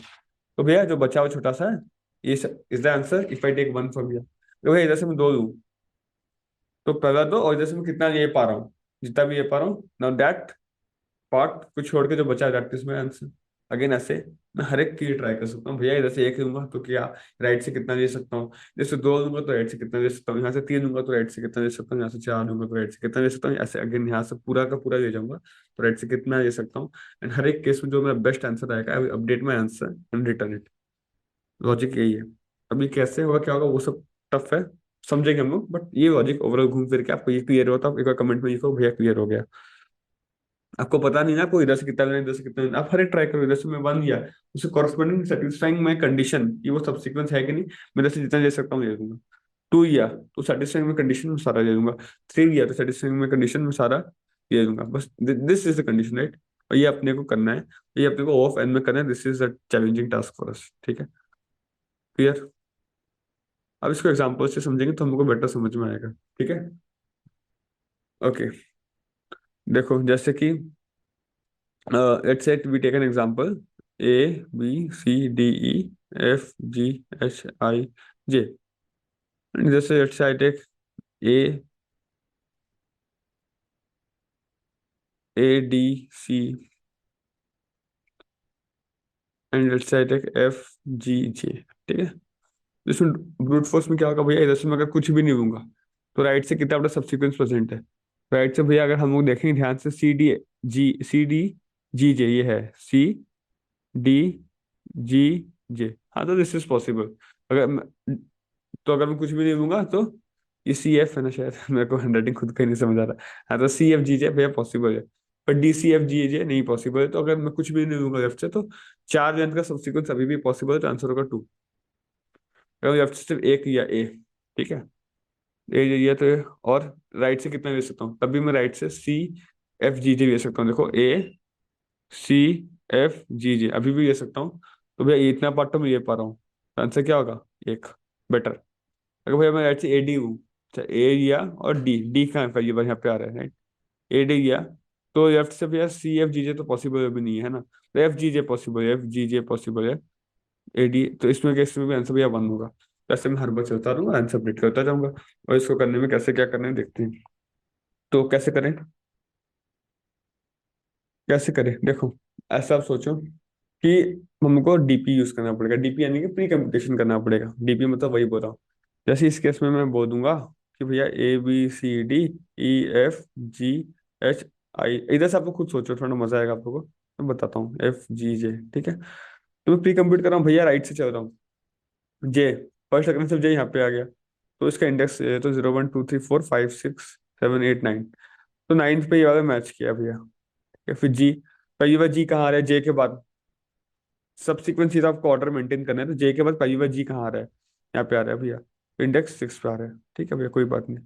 तो भैया जो बचा हुआ छोटा सा है, ये is the answer if I take one from here. तो भैया इधर से मैं दो लूँ, तो पहला दो, और इधर से मैं कितना ले पा रहा हूँ, जितना भी ले पा रहा हूँ, नाउ दैट पार्ट को छोड़ के जो बचा है that is my answer. Again ऐसे मैं हर एक की ट्राई कर सकता हूँ भैया, इधर से एक लूंगा तो क्या राइट से कितना ले सकता हूँ, जैसे दो लूंगा तो राइट से कितना ले सकता हूँ, यहाँ से तीन लूंगा तो राइट से कितना ले सकता हूँ, यहाँ से चार लूंगा तो राइट से कितना ले सकता हूँ, ऐसे अगेन यहाँ से पूरा का पूरा ले जाऊंगा तो राइट से कितना ले सकता हूँ। एंड हर एक केस में जो मेरा बेस्ट आंसर आएगा I will update my answer and return it. Logic यही है। अभी कैसे होगा क्या होगा वो सब टफ है, समझेंगे हम लोग, बट ये लॉजिक ओवरऑल घूम फिर के आपको ये क्लियर होता है, आप एक बार कमेंट में लिखो भैया क्लियर हो गया। आपको पता नहीं ना आपको इधर से कितना लेना है, इधर से कितना लेना है, आप हर एक ट्राई करो, इधर से मैं वन लिया, उससे कॉरस्पॉन्डिंग सेटिस्फाइंग माई कंडीशन कि वो सब सीक्वेंस है कि नहीं, मैं इधर से जितना ले सकता हूँ ले लूंगा। टू लिया तो सेटिस्फाइंग में कंडीशन में सारा ले लूंगा। थ्री लिया तो सेटिस्फाइंग में कंडीशन में सारा ले लूंगा, बस this is the condition, right? और ये अपने को करना है, ये अपने को ऑफ एंड में करना है, this is a challenging task for us. ठीक है? क्लियर? अब इसको एग्जाम्पल से समझेंगे तो हमको बेटर समझ में आएगा। ठीक है? ओके, देखो जैसे कि let's say we take an example, A B C D E F G H I J, and just say let's say I take A A D C, and let's say I take F G J। ठीक है? इसमें brute force में क्या होगा भैया, इधर से मैं अगर कुछ भी नहीं लूंगा तो राइट से कितना बड़ा सब्सिक्वेंस प्रेजेंट है। राइट से भैया अगर हम लोग देखेंगे ध्यान से, सी डी जी जे ये है, सी डी जी जे, हाँ तो दिस इज पॉसिबल। अगर तो अगर मैं कुछ भी नहीं लूंगा तो ये सी एफ है ना शायद, मेरे को हैंडराइटिंग खुद का ही नहीं समझ आ रहा। हाँ तो सी एफ जी जे भैया पॉसिबल है, पर डी सी एफ जी जे नहीं पॉसिबल है। तो अगर मैं कुछ भी नहीं लूंगा लेफ्ट से तो चार लेंथ का सब्सिक्वेंस अभी भी पॉसिबल है, तो आंसर होगा टू। अगर लेफ्ट से सिर्फ एक या ए, ठीक है, ये तो और राइट से कितना ले सकता हूँ, तभी मैं राइट से सी एफ जी जे ले सकता हूँ। देखो ए सी एफ जी जे अभी भी ले सकता हूँ, तो भैया इतना पार्ट तो मैं ले पा रहा हूँ, आंसर क्या होगा एक, बेटर। अगर भैया मैं राइट से ए डी हूँ, अच्छा ए लिया और डी डी कहाँ पर, ये बार यहाँ पे आ रहा है, राइट? ए डी लिया तो लेफ्ट से भैया सी एफ जी जे तो पॉसिबल भी नहीं है ना, तो एफ जी जे पॉसिबल है, एफ जी जे पॉसिबल है, ए डी, तो इसमें केस में भी आंसर भैया वन होगा। वैसे मैं हर बार चलता रहूंगा, आंसर अपडेट करता जाऊंगा, और इसको करने में कैसे क्या करना है देखते हैं। तो कैसे करें, कैसे करें, देखो ऐसा आप सोचो कि हमको डीपी यूज करना पड़ेगा, डीपी यानी कि प्री कंप्यूटेशन करना पड़ेगा। डीपी मतलब वही बोल रहा हूँ, जैसे इस केस में मैं बोल दूंगा कि भैया A B C D E F G H I, इधर से आपको खुद सोचो, थोड़ा मजा आएगा आपको, मैं बताता हूँ एफ जी जे। ठीक है? तो मैं प्री कंप्यूट कर रहा हूँ भैया, राइट से चल रहा हूँ, जे फर्स्ट सेकंड से जे यहाँ पे आ गया, तो इसका इंडेक्स तो 0 1 2 3 4 5 6 7 8 9, तो नाइन्थ पे ये वाला मैच किया भैया। या फिर जी, पहली बार जी कहाँ आ रहा है, जे के बाद सब सीक्वेंस सीधा आपको ऑर्डर मेंटेन करना है, तो जे के बाद पहली बार जी कहाँ आ रहा है, यहाँ पे आ रहा है भैया, इंडेक्स 6 पे आ रहा है। ठीक है भैया, कोई बात नहीं।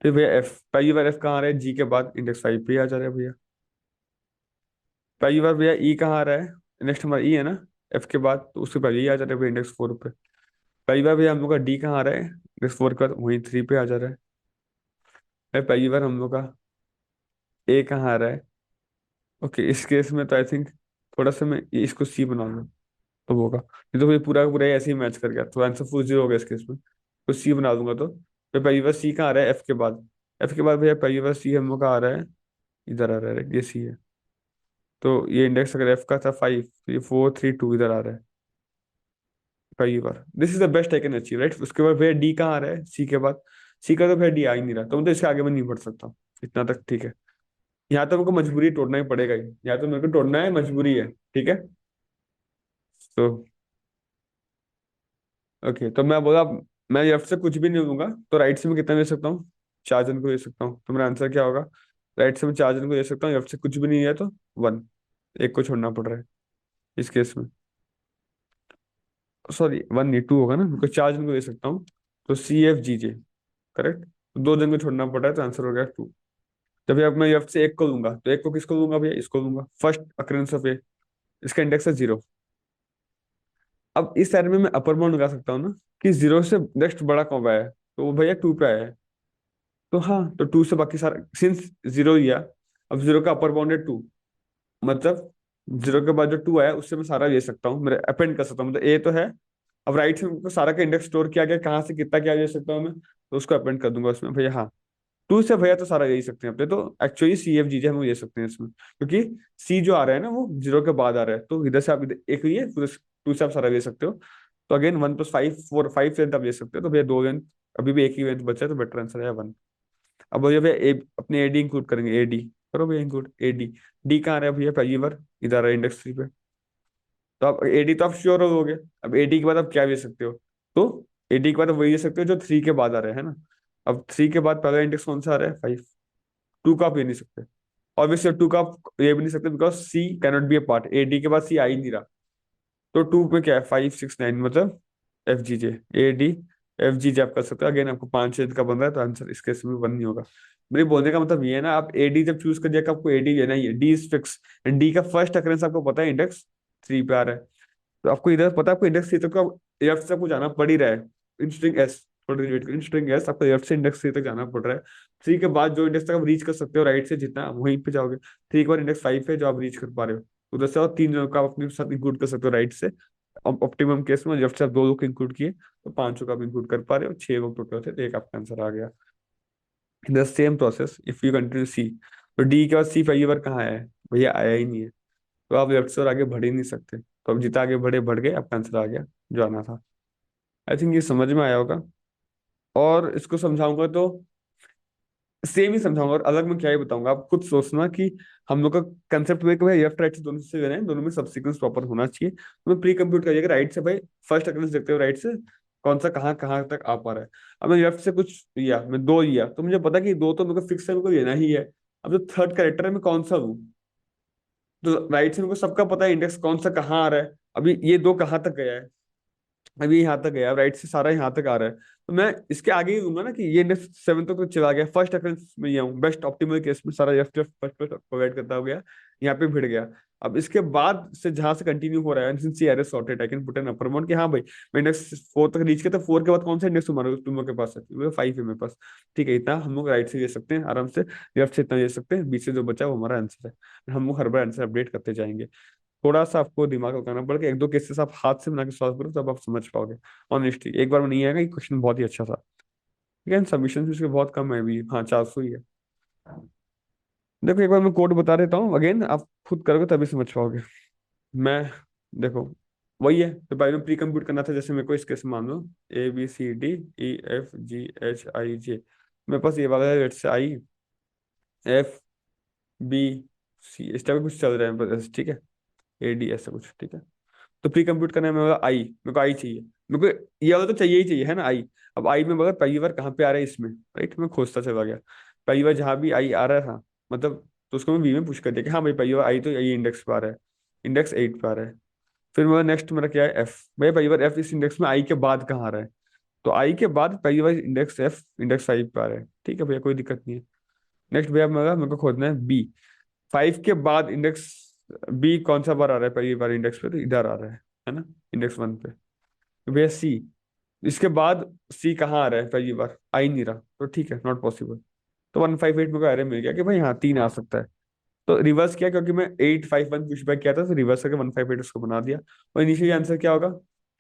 फिर भैया एफ, पहली बार एफ कहाँ आ रहा है, जी के बाद इंडेक्स 5 पे आ जा रहा है भैया। पहली बार भैया ई कहाँ आ रहा है, नेक्स्ट हमारा ई है ना, एफ के बाद, तो उससे पहले ही आ जा रहा है इंडेक्स 4 पे। पहली बार भैया हम लोग का डी कहाँ आ रहा है, इंडेक्स 4 के बाद वहीं 3 पे आ जा रहा है। भाई पहली बार हम लोग का ए कहाँ आ रहा है। ओके, इस केस में तो आई थिंक थोड़ा सा मैं इसको सी बना लूँ तो होगा, नहीं तो ये पूरा का पूरा ऐसे ही मैच कर गया, तो आंसर फुल जीरो हो गया इस केस में। तो सी बना दूंगा तो फिर पहली बार सी कहाँ आ रहा है, एफ के बाद। एफ के बाद भैया पहली बार सी हम लोग का आ रहा है, इधर आ रहा है, ये सी है। तो ये इंडेक्स अगर एफ का था 5, तो ये 4 3 2 इधर आ रहा है पहली बार। This is the best I can achieve, right. उसके बाद भैया डी कहाँ आ रहा है, सी के बाद। सी का तो भैया डी आ ही नहीं रहा, तो मतलब इसके आगे मैं नहीं बढ़ सकता। इतना तक ठीक है। यहाँ तो मेरे को मजबूरी तोड़ना ही पड़ेगा ही, यहाँ तो मेरे को तोड़ना है, मजबूरी है, ठीक है। तो ओके, तो मैं बोला, मैं लेफ्ट से कुछ भी नहीं लूंगा, तो राइट से मैं कितना ले सकता हूँ, 4 जन को ले सकता हूँ। तो मेरा आंसर क्या होगा, राइट से मैं 4 जन को ले सकता हूँ, लेफ्ट से कुछ भी नहीं है तो 1, एक को छोड़ना पड़ रहा है इस केस में। सॉरी 1 नहीं, 2 होगा ना, बिकॉज 4 जन को ले सकता हूँ। तो सी एफ जी जे, करेक्ट। तो 2 जन को छोड़ना पड़ रहा है, तो आंसर हो गया 2। जब अब मैं लेफ्ट से एक को लूंगा, तो एक को किसको लूंगा भैया, इसको लूंगा, फर्स्ट अकरेंस ऑफ ए। इसका इंडेक्स है 0। अब इस साइड में मैं अपर बाउंड लगा सकता हूँ ना, कि 0 से नेक्स्ट बड़ा कौन आया है, तो वो भैया 2 पे आया है। तो हाँ, तो 2 से बाकी सारा, सिंस 0 लिया, अब 0 का अपर बाउंड है 2, मतलब 0 के बाद जो 2 आया उससे मैं सारा ले सकता हूँ, मेरे अपेंड कर सकता हूँ, मतलब ए तो है। अब राइट से मेरे सारा का इंडेक्स स्टोर किया गया, कहाँ से कितना क्या ले सकता हूँ मैं, तो उसको अपेंड कर दूंगा उसमें भैया। हाँ, 2 से भैया तो सारा ले ही सकते हैं अपने, तो एक्चुअली सी एफ जी जे हम ले सकते हैं इसमें, क्योंकि सी जो आ रहा है ना वो 0 के बाद आ रहा है, तो इधर से आप एक लिए, फिर 2 से आप सारा ले सकते हो। तो अगेन 1 + 5 4, 5 लेंथ आप ले सकते हो, तो भैया 2 लेंथ, अभी भी एक ही लेंथ बचा है, तो बेटर आंसर है 1। अब भैया भैया अपने एडी इंक्लूड करेंगे, एडी करो भैया इंक्लूड एडी। डी कहाँ आ रहा है भैया, पहली बार इधर है इंडेक्स 3 पे। तो आप एडी तो आप श्योर हो गए, अब एडी के बाद आप क्या ले सकते हो, तो एडी के बाद आप वही ले सकते हो जो 3 के बाद आ रहा है ना। अब 3 के बाद पहला इंडेक्स कौन सा आ रहा है, 5। 2 का आप ले नहीं सकते, ऑब्वियसली 2 का आप ये भी नहीं सकते, because C cannot be a part, AD के बाद सी आ ही नहीं रहा। तो 2 में क्या है, 5 6 9, मतलब F G J, A D F G J आप कर सकते हो। अगेन आपको 5 छेद का बन रहा है, तो आंसर इसके में 1 नहीं होगा। मेरे बोलने का मतलब ये है ना, आप एडी जब चूज कर दिया कि आपको एडी लेना ही है, D is fix, and D का फर्स्ट अकरेंस आपको पता है इंडेक्स 3 पे आ रहा है। तो आपको इधर पता है आपको इंडेक्स 3 तक लेफ्ट से आपको जाना पड़ ही रहा है। इन स्ट्रिंग एस, थोड़ी वेट इन स्ट्रिंग एस आपको लेफ्ट से इंडेक्स 3 तक जाना पड़ रहा है। 3 के बाद जो इंडेक्स तक आप रीच कर सकते हो राइट से जितना, वहीं पे जाओगे। 3 के बाद इंडेक्स 5 है जो आप रीच कर पा रहे हो, उधर से और 3 जनों का आप अपने साथ इंक्लूड कर सकते हो राइट से। ऑप्टिमम केस में लेफ्ट से आप 2 लोग इंक्लूड किए, तो 5 का आप इंक्लूड कर पा रहे हो, 6 लोग टोटल थे, तो एक आपका आंसर आ गया। The same process if you continue C. तो डी के बाद सी पहली बार कहाँ आया है, भैया आया ही नहीं है, तो आप लेफ्ट से और आगे बढ़ ही नहीं सकते। तो अब जितना आगे बढ़े बढ़ गए, आपका आंसर आ गया जो आना था। आई थिंक ये समझ में आया होगा। और इसको समझाऊंगा तो सेम ही समझाऊंगा, और अलग में क्या ही बताऊंगा, आप खुद सोचना कि हम लोग का कंसेप्ट में कि भाई लेफ्ट राइट से दोनों से लेना है, दोनों में सब सीक्वेंस प्रॉपर होना चाहिए। तो मैं प्री कंप्यूट करिएगा राइट से, भाई फर्स्ट अकरेंस देखते हो राइट से कौन सा कहाँ कहाँ तक आ पा रहा है। अब मैं लेफ्ट से कुछ लिया, मैं 2 लिया, तो मुझे पता कि 2 तो मेरे को फिक्स है, मेरे को लेना ही है। अब जो थर्ड कैरेक्टर है मैं कौन सा लूँ, तो राइट से मेरे को सबका पता है इंडेक्स कौन सा कहाँ आ रहा है। अभी ये 2 कहाँ तक गया है, अभी यहाँ तक गया, राइट से सारा यहाँ तक आ रहा है, तो मैं इसके आगे ही दूंगा ना कि ये नेक्स्ट 7 तक तो चला गया, फर्स्ट अकरेंस में ये हूँ, बेस्ट ऑप्टिमल केस में सारा left left first first provide करता हो गया, यहाँ पे भिड़ गया। अब इसके बाद से जहां से कंटिन्यू हो रहा है, सिंस ये sorted I can put an upper bound कि हाँ भाई मैं इंडेक्स 4 तक रीच किया, तो 4 के बाद कौन सा इंडेक्स तुम्हारे तुम लोग के पास है, 5 है मेरे पास। ठीक है, इतना हम लोग राइट से ले सकते हैं आराम से, लेफ्ट से इतना ले सकते हैं, बीच से जो बचा वो हमारा आंसर है। हम लोग हर बार आंसर अपडेट करते जाएंगे। थोड़ा सा आपको दिमाग लगाना पड़ेगा, 1 2 केसेस आप हाथ से बना के सॉल्व करो, तब आप समझ पाओगे। ऑनेस्टली एक बार में नहीं आएगा, ये क्वेश्चन बहुत ही अच्छा था। लेकिन सबमिशन इसके बहुत कम है अभी, हाँ 400 ही है। देखो एक बार मैं कोड बता देता हूँ, अगेन आप खुद करोगे तभी समझ पाओगे। मैं देखो, वही है, तो पहले प्री कंप्यूट करना था, जैसे मेरे को इस केस में मान लो ABCDEFGHIJ, मेरे पास ये वाला है, लेट्स से IFBC, इस टाइप का कुछ चल रहा है मेरे पास, ठीक है, AD ऐसा कुछ, ठीक है। तो प्री कंप्यूट करने में होगा आई, मेरे को आई चाहिए, मेरे को ये वाला तो चाहिए ही चाहिए, है ना आई। अब आई में बगैर पहली बार कहाँ पे आ रहा है इसमें, राइट, मैं खोजता चला गया, पहली बार जहाँ भी आई आ रहा था, मतलब तो उसको मैं बी में पुश कर दिया कि हाँ भाई पहली बार आई तो आई इंडेक्स पे आ रहा है, इंडेक्स 8 पे आ रहा है। फिर मेरा नेक्स्ट मेरा क्या है, एफ, भाई पहली बार एफ इस इंडेक्स में आई के बाद कहाँ आ रहा है, तो आई के बाद पहली बार इंडेक्स एफ इंडेक्स 5 पे आ रहा है, ठीक है भैया कोई दिक्कत नहीं है। नेक्स्ट भैया मेरे को खोजना है बी, 5 के बाद इंडेक्स बी कौन सा बार आ रहा है पहली बार इंडेक्स पे, तो इधर आ रहा है ना, इंडेक्स 1 पे। तो भैया सी, इसके बाद सी कहाँ आ रहा है पहली बार, आ ही नहीं रहा, तो ठीक है, नॉट पॉसिबल। तो 158 में को एरर मिल गया कि भाई हाँ 3 आ सकता है। तो रिवर्स किया, क्योंकि मैं 851 पुश बैक किया था, तो रिवर्स करके 158 उसको बना दिया। और इनिशियली आंसर क्या होगा,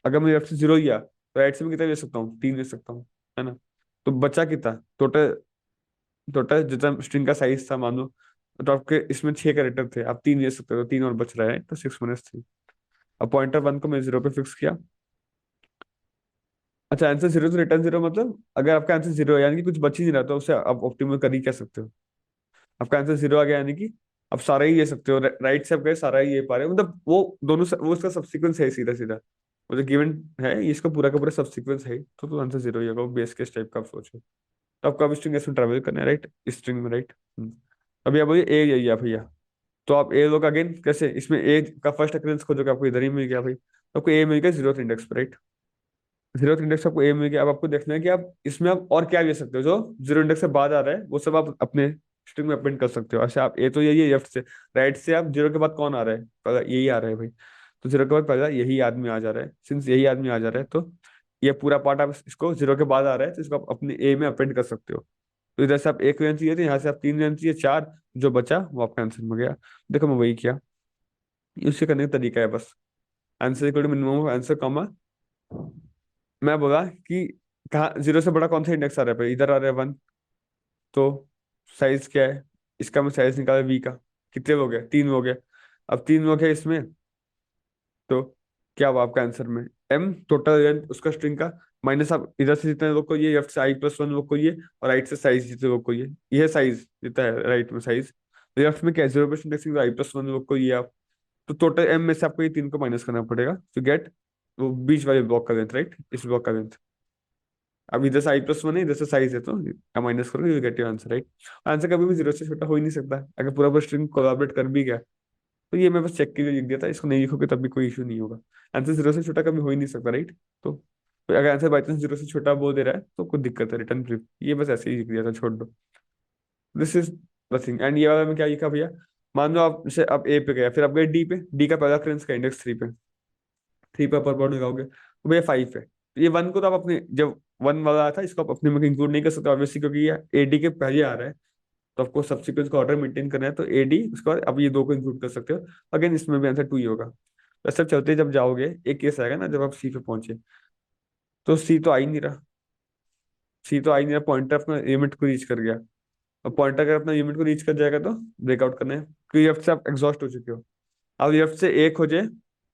अगर मैं लेफ्ट से 0 लिया तो राइट से मैं कितना ले सकता हूँ, 3 ले सकता हूँ, है ना। तो बचा कितना टोटल, टोटल जितना स्ट्रिंग का साइज था मान लो, तो आपके इसमें 6 कैरेक्टर थे, आप 3 ले सकते हो, तो 3 और बच रहा है, तो 6 - 3। अब पॉइंटर 1 को मैं 0 पे फिक्स किया। अच्छा, आंसर 0 तो रिटर्न 0, मतलब अगर आपका आंसर 0 है यानी कि कुछ बच ही नहीं रहा, तो उसे आप ऑप्टिमल कर ही कह सकते हो। आपका आंसर 0 आ गया यानी कि आप सारा ही ले सकते हो, राइट से आप गए सारा ही ले पा रहे हो, मतलब वो दोनों वो उसका सब्सिक्वेंस है सीधा सीधा, वो जो गिवन है ये इसका पूरा का पूरा सब्सिक्वेंस है, तो आंसर 0 ही होगा, बेस केस टाइप का आप सोचो। तो आपको अब स्ट्रिंग इसमें ट्रेवल करना है, राइट, स्ट्रिंग में, राइट। अभी आप बोलिए ए यही है भैया, तो आप ए लोग अगेन कैसे, इसमें ए का फर्स्ट अकरेंस खोजोगे, आपको इधर ही मिल गया भाई, तो आपको ए मिल गया 0th इंडेक्स पर, राइट। 0th इंडेक्स आपको ए मिल गया। अब आपको देखना है कि आप इसमें आप और क्या ले सकते हो, जो 0 इंडेक्स से बाद आ रहा है वो सब आप अपने स्ट्रिंग में अपेंड कर सकते हो। अच्छा, आप ए तो यही है लेफ्ट से, राइट से आप 0 के बाद कौन आ रहा है, पहला यही आ रहा है भाई, तो 0 के बाद पहला यही आदमी आ जा रहा है, सिंस यही आदमी आ जा रहा है, तो ये पूरा पार्ट आप इसको 0 के बाद आ रहा है, तो इसको आप अपने ए में अपेंड कर सकते हो। तो इधर से आप एक लेना चाहिए, तो यहाँ से आप 3 लेना चाहिए, 4 जो बचा वो आपका आंसर में गया। देखो मैं वही किया, उससे करने का तरीका है बस, answer equal to minimum answer comma, मैं बोला कि कहाँ 0 से बड़ा कौन सा इंडेक्स आ रहा है भाई, इधर आ रहा है 1, तो साइज क्या है, इसका मैं साइज निकाला वी का, कितने हो गए, 3 हो गए। अब 3 हो गए इसमें, तो क्या हुआ आपका आंसर में, एम टोटल लेंथ उसका स्ट्रिंग का, माइनस आप इधर से जितने लोग को ये, लेफ्ट से i+1 लोग को ये, और राइट से साइज जितने लोग को ये साइज जितना है राइट में साइज, लेफ्ट में क्या 0% इंडेक्सिंग, i+1 लोग को ये आप, तो टोटल एम में से आपको ये 3 को माइनस करना पड़ेगा टू गेट वो बीच वाले ब्लॉक का लेंथ, राइट, इस ब्लॉक का लेंथ। अब इधर से i+1 है, इधर से साइज है, तो आप माइनस करो, you get your answer, right. Answer कभी भी 0 से छोटा हो ही नहीं सकता, अगर पूरा पूरा स्ट्रिंग कोलैबोरेट कर भी गया, तो ये मैं बस चेक के लिए लिख दिया था, इसको नहीं लिखोगे तब भी कोई इशू नहीं होगा। आंसर 0 से छोटा कभी हो ही नहीं सकता, राइट। तो अगर आंसर बाई चांस 0 से छोटा बोल दे रहा है तो कुछ दिक्कत है, रिटर्न प्रीफ, ये बस ऐसे ही लिख दिया था, छोड़ दो। This is nothing. एंड ये वाला में क्या लिखा भैया, मान लो आप जैसे आप ए पे गया, फिर आप गए डी पे, डी का पहला फ्रेंड्स का इंडेक्स 3 पे, 3 पे अपर बाउंड लगाओगे तो भैया 5 है, तो ये 1 को तो आप अपने जब 1 वाला आया था इसको आप अपने में इंक्लूड नहीं कर सकते ऑब्वियसली, क्योंकि ये एडी के पहले आ रहा है, तो आपको सब्सिक्वेंस का ऑर्डर मेंटेन करना है, तो एडी उसके बाद आप ये 2 को इंक्लूड कर सकते हो। अगेन इसमें भी आंसर 2 ही होगा। तो सब चलते जब जाओगे एक केस आएगा ना, जब आप सी पे पहुंचे, तो सी तो आ ही नहीं रहा, सी तो आ ही नहीं रहा, पॉइंटर अपना लिमिट को रीच कर गया। और पॉइंटर अगर अपना लिमिट को रीच कर जाएगा तो ब्रेकआउट करना है, क्योंकि लेफ्ट से आप एग्जॉस्ट हो चुके हो। अब लेफ्ट से ए खोजे,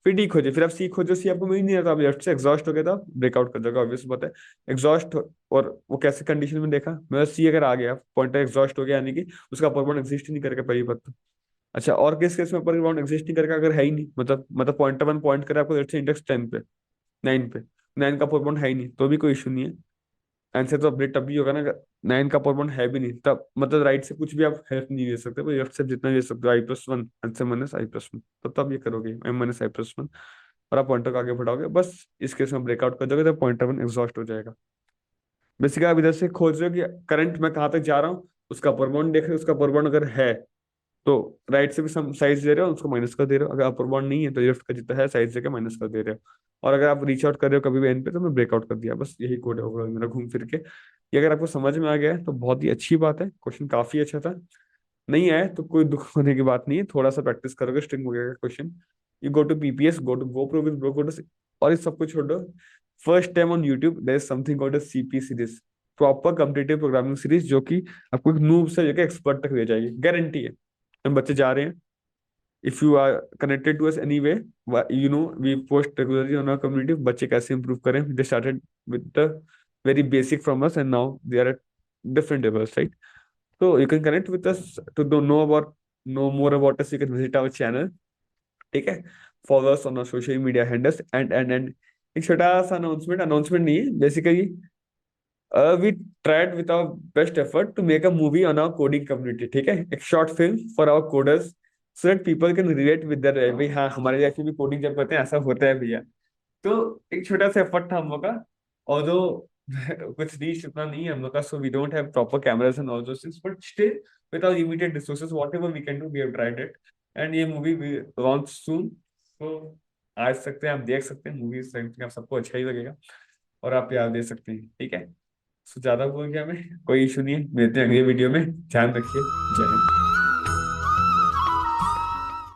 फिर डी खोजे, फिर आप सी खोजो, सी आपको मिल नहीं रहा, तो आप लेफ्ट से एग्जॉस्ट हो गया तो आप ब्रेकआउट कर जाओगे, ऑब्वियस बात है। एग्जॉस्ट, और वो कैसे कंडीशन में देखा, मतलब सी अगर आ गया, पॉइंटर एग्जॉस्ट हो गया, यानी कि उसका अपर बाउंड एग्जिस्ट ही नहीं करके पहली बात तो। अच्छा, और किस केस में अपर बाउंड एग्जिस्ट नहीं करके, अगर है ही नहीं, मतलब पॉइंटर 1 पॉइंट करे आपको लेफ्ट से इंडेक्स 10 पे, 9 पे, 9 का अपर बाउंड है ही नहीं, तो भी कोई इशू नहीं है। आंसर तो अपडेट तब भी होगा ना, 9 का अपर बाउंड है भी नहीं तब, मतलब राइट से कुछ भी आप हेल्प नहीं ले सकते, लेफ्ट से जितना ले सकते हो i+1, आंसर माइनस i+1, तो तब ये करोगे m - i+1, और आप पॉइंटर को आगे बढ़ाओगे, बस इस केस में ब्रेकआउट कर दोगे तो पॉइंटर 1 एग्जॉस्ट हो जाएगा। बेसिकली आप इधर से खोज रहे हो कि करंट मैं कहाँ तक जा रहा हूँ, उसका अपर बाउंड देख रहे हो, उसका अपर बाउंड अगर है तो राइट से भी सम साइज दे रहे हो, उसको माइनस कर दे रहे हो, अगर अपर बाउंड नहीं है तो लेफ्ट का जितना है साइज देकर माइनस कर दे रहे हो। और अगर आप रीच आउट कर रहे हो कभी भी एंड पे, तो मैं ब्रेकआउट कर दिया, बस यही कोड है ओवरऑल मेरा घूम फिर के। ये अगर आपको समझ में आ गया है तो बहुत ही अच्छी बात है, क्वेश्चन काफी अच्छा था। नहीं आए तो कोई दुख होने की बात नहीं है, थोड़ा सा प्रैक्टिस करोगे स्ट्रिंग वगैरह का question, you go to PPS, go to GoPro with bro, और इस सब कुछ छोड़ो, first time on YouTube there is something called CP series, proper competitive programming series, जो कि आपको एक नूब से लेकर एक्सपर्ट तक ले जाएगी, गारंटी है। हम बच्चे जा रहे हैं, if you are connected to us any way, you know we post regularly on our community, बच्चे कैसे इंप्रूव करें, they started with the very basic from us and now they are at different levels, right. So you can connect with us to know more about us. You can visit our channel. ठीक है, follow us on our social media handles, and एक छोटा सा announcement नहीं है basically, we tried with our best effort to make a movie on our coding community, ठीक है, एक short film for our coders, so that people can relate with that, भाई हाँ हमारे जैसे भी कोडिंग जब करते हैं ऐसा होता है भैया। तो एक छोटा सा एफर्ट था हम लोग का, और जो कुछ रीच उतना नहीं है हम लोग का, so we don't have proper cameras and all those things, but still with our limited resources whatever we can do we have tried it. And ये मूवी लॉन्च सून, तो आ सकते हैं, आप देख सकते हैं मूवी, आप सबको अच्छा ही लगेगा और आप याद दे सकते हैं, ठीक है। सो ज्यादा बोल गया मैं, कोई इशू नहीं है, मिलते हैं अगली वीडियो में, ध्यान रखिए, जय हिंद।